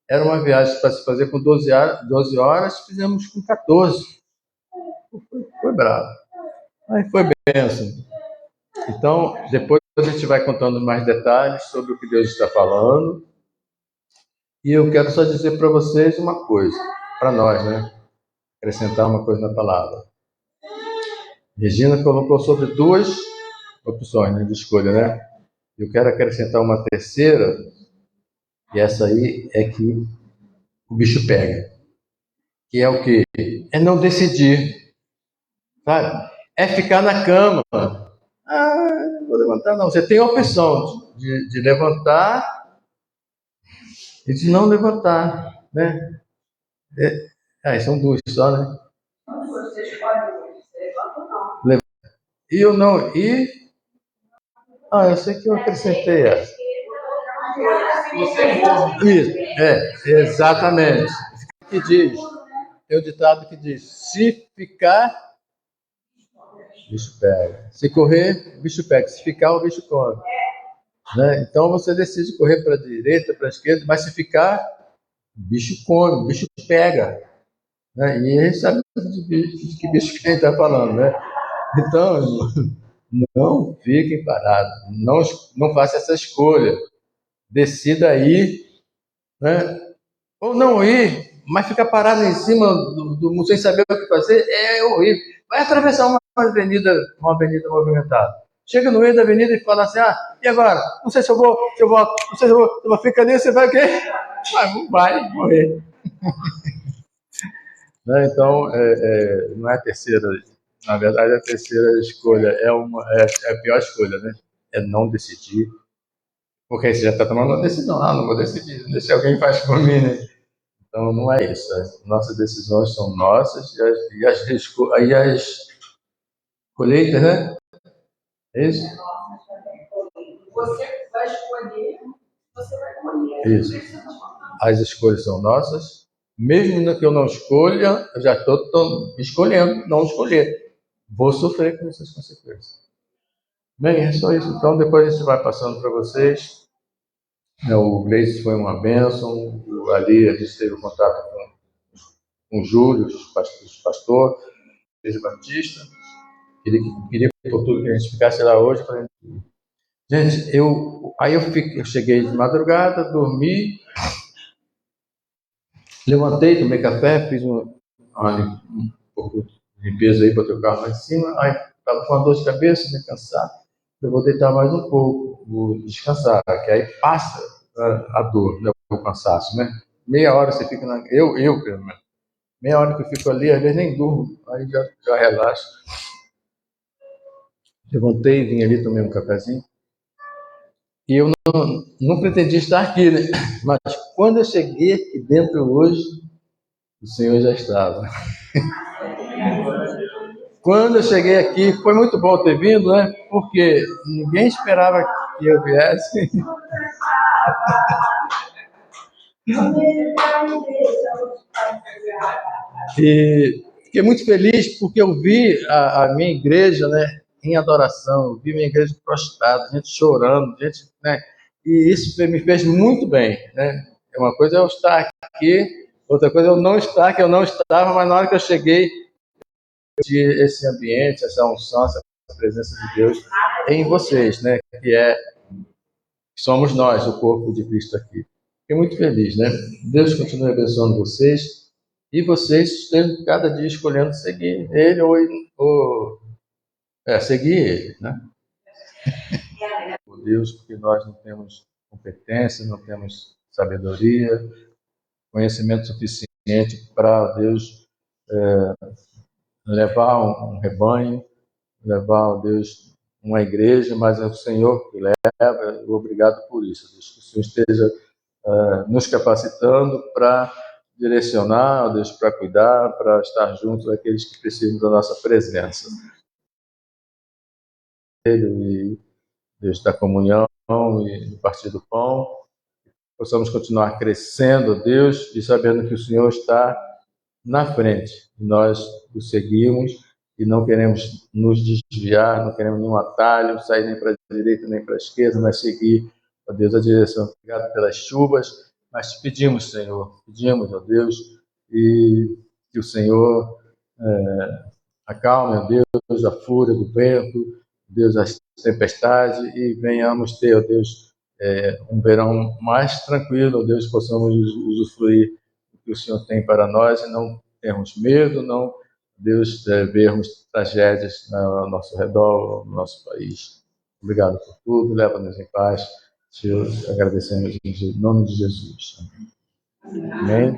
Era uma viagem para se fazer com 12 horas, fizemos com 14. Foi bravo. Aí foi bênção. Então, depois a gente vai contando mais detalhes sobre o que Deus está falando. E eu quero só dizer para vocês uma coisa, para nós, né? Acrescentar uma coisa na palavra. Regina colocou sobre 2 opções, né, de escolha, né? Eu quero acrescentar uma terceira, e essa aí é que o bicho pega. Que é o quê? É não decidir, sabe? É ficar na cama. Não vou levantar, não. Você tem a opção de levantar e de não levantar, né? São 2 só, né? Você escolhe, você levanta ou não? E eu não. Eu sei que eu acrescentei essa. Isso, exatamente. Que diz, tem o ditado que diz, se ficar, o bicho pega. Se correr, o bicho pega. Se ficar, o bicho come. Né? Então você decide correr para a direita, para a esquerda, mas se ficar, o bicho come, o bicho pega. Né? E a gente sabe de que bicho que a gente está falando, né? Então, não fiquem parados, não faça essa escolha. Decida ir, né? Ou não ir, mas ficar parado em cima do sem saber o que fazer é horrível. Vai atravessar uma avenida movimentada. Chega no meio da avenida e fala assim, e agora? Não sei se eu vou, não sei se eu vou, fica ali, você vai o quê? Vai morrer. Né? Então, não é a terceira, na verdade a terceira escolha é a pior escolha, né? É não decidir, porque aí você já está tomando uma decisão, não vou decidir, deixa alguém faz por mim, né? Então não é isso, as nossas decisões são nossas e as colheitas, né? É isso? Você vai escolher, você vai colher. Isso. As escolhas são nossas, mesmo que eu não escolha, eu já estou escolhendo não escolher. Vou sofrer com essas consequências. Bem, é só isso. Então depois a gente vai passando para vocês. O Gleice foi uma bênção, ali a gente teve contato com o Júlio, o pastor, Igreja Batista. Queria por tudo que a gente ficasse lá hoje. Gente, eu cheguei de madrugada, dormi, levantei, tomei café, fiz um pouco de limpeza aí, botei o carro lá em cima, aí estava com uma dor de cabeça, meio cansado. Eu vou deitar mais um pouco, vou descansar, que aí passa a dor, né, o cansaço, né? Meia hora você fica eu pelo menos. Meia hora que eu fico ali, às vezes nem durmo, aí já relaxo. Levantei, vim ali, tomei um cafezinho. E eu não pretendia estar aqui, né? Mas quando eu cheguei aqui dentro hoje, o Senhor já estava. Quando eu cheguei aqui, foi muito bom ter vindo, né? Porque ninguém esperava que eu viesse. E fiquei muito feliz porque eu vi a minha igreja, né, em adoração, eu vi minha igreja prostrada, gente chorando, gente, né, e isso me fez muito bem, né? Uma coisa é eu estar aqui, outra coisa é eu não estar, que eu não estava, mas na hora que eu cheguei, esse ambiente, essa unção, essa presença de Deus em vocês, né? Que somos nós, o corpo de Cristo aqui. Fiquei muito feliz, né? Deus continue abençoando vocês e vocês estejam cada dia escolhendo seguir Ele ou seguir Ele, né? Por Deus, porque nós não temos competência, não temos sabedoria, conhecimento suficiente para Deus levar um rebanho, levar, Deus, uma igreja, mas é o Senhor que leva. Obrigado por isso, Deus, que o Senhor esteja nos capacitando para direcionar, Deus, para cuidar, para estar junto daqueles que precisam da nossa presença. E Deus, da comunhão e do partir do pão, possamos continuar crescendo, Deus, e sabendo que o Senhor está na frente. Nós o seguimos e não queremos nos desviar, não queremos nenhum atalho, sair nem para a direita nem para a esquerda, mas seguir, ó Deus, a direção. Obrigado pelas chuvas, mas te pedimos, Senhor, ó Deus, e que o Senhor acalme, ó Deus, a fúria do vento, Deus, as tempestades, e venhamos ter, ó Deus, um verão mais tranquilo, ó Deus, possamos usufruir do que o Senhor tem para nós e não termos medo, não, Deus, vermos tragédias ao nosso redor, no nosso país. Obrigado por tudo, leva-nos em paz. Te agradecemos em nome de Jesus. Amém.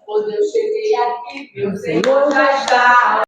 Quando eu cheguei aqui, meu Senhor já está.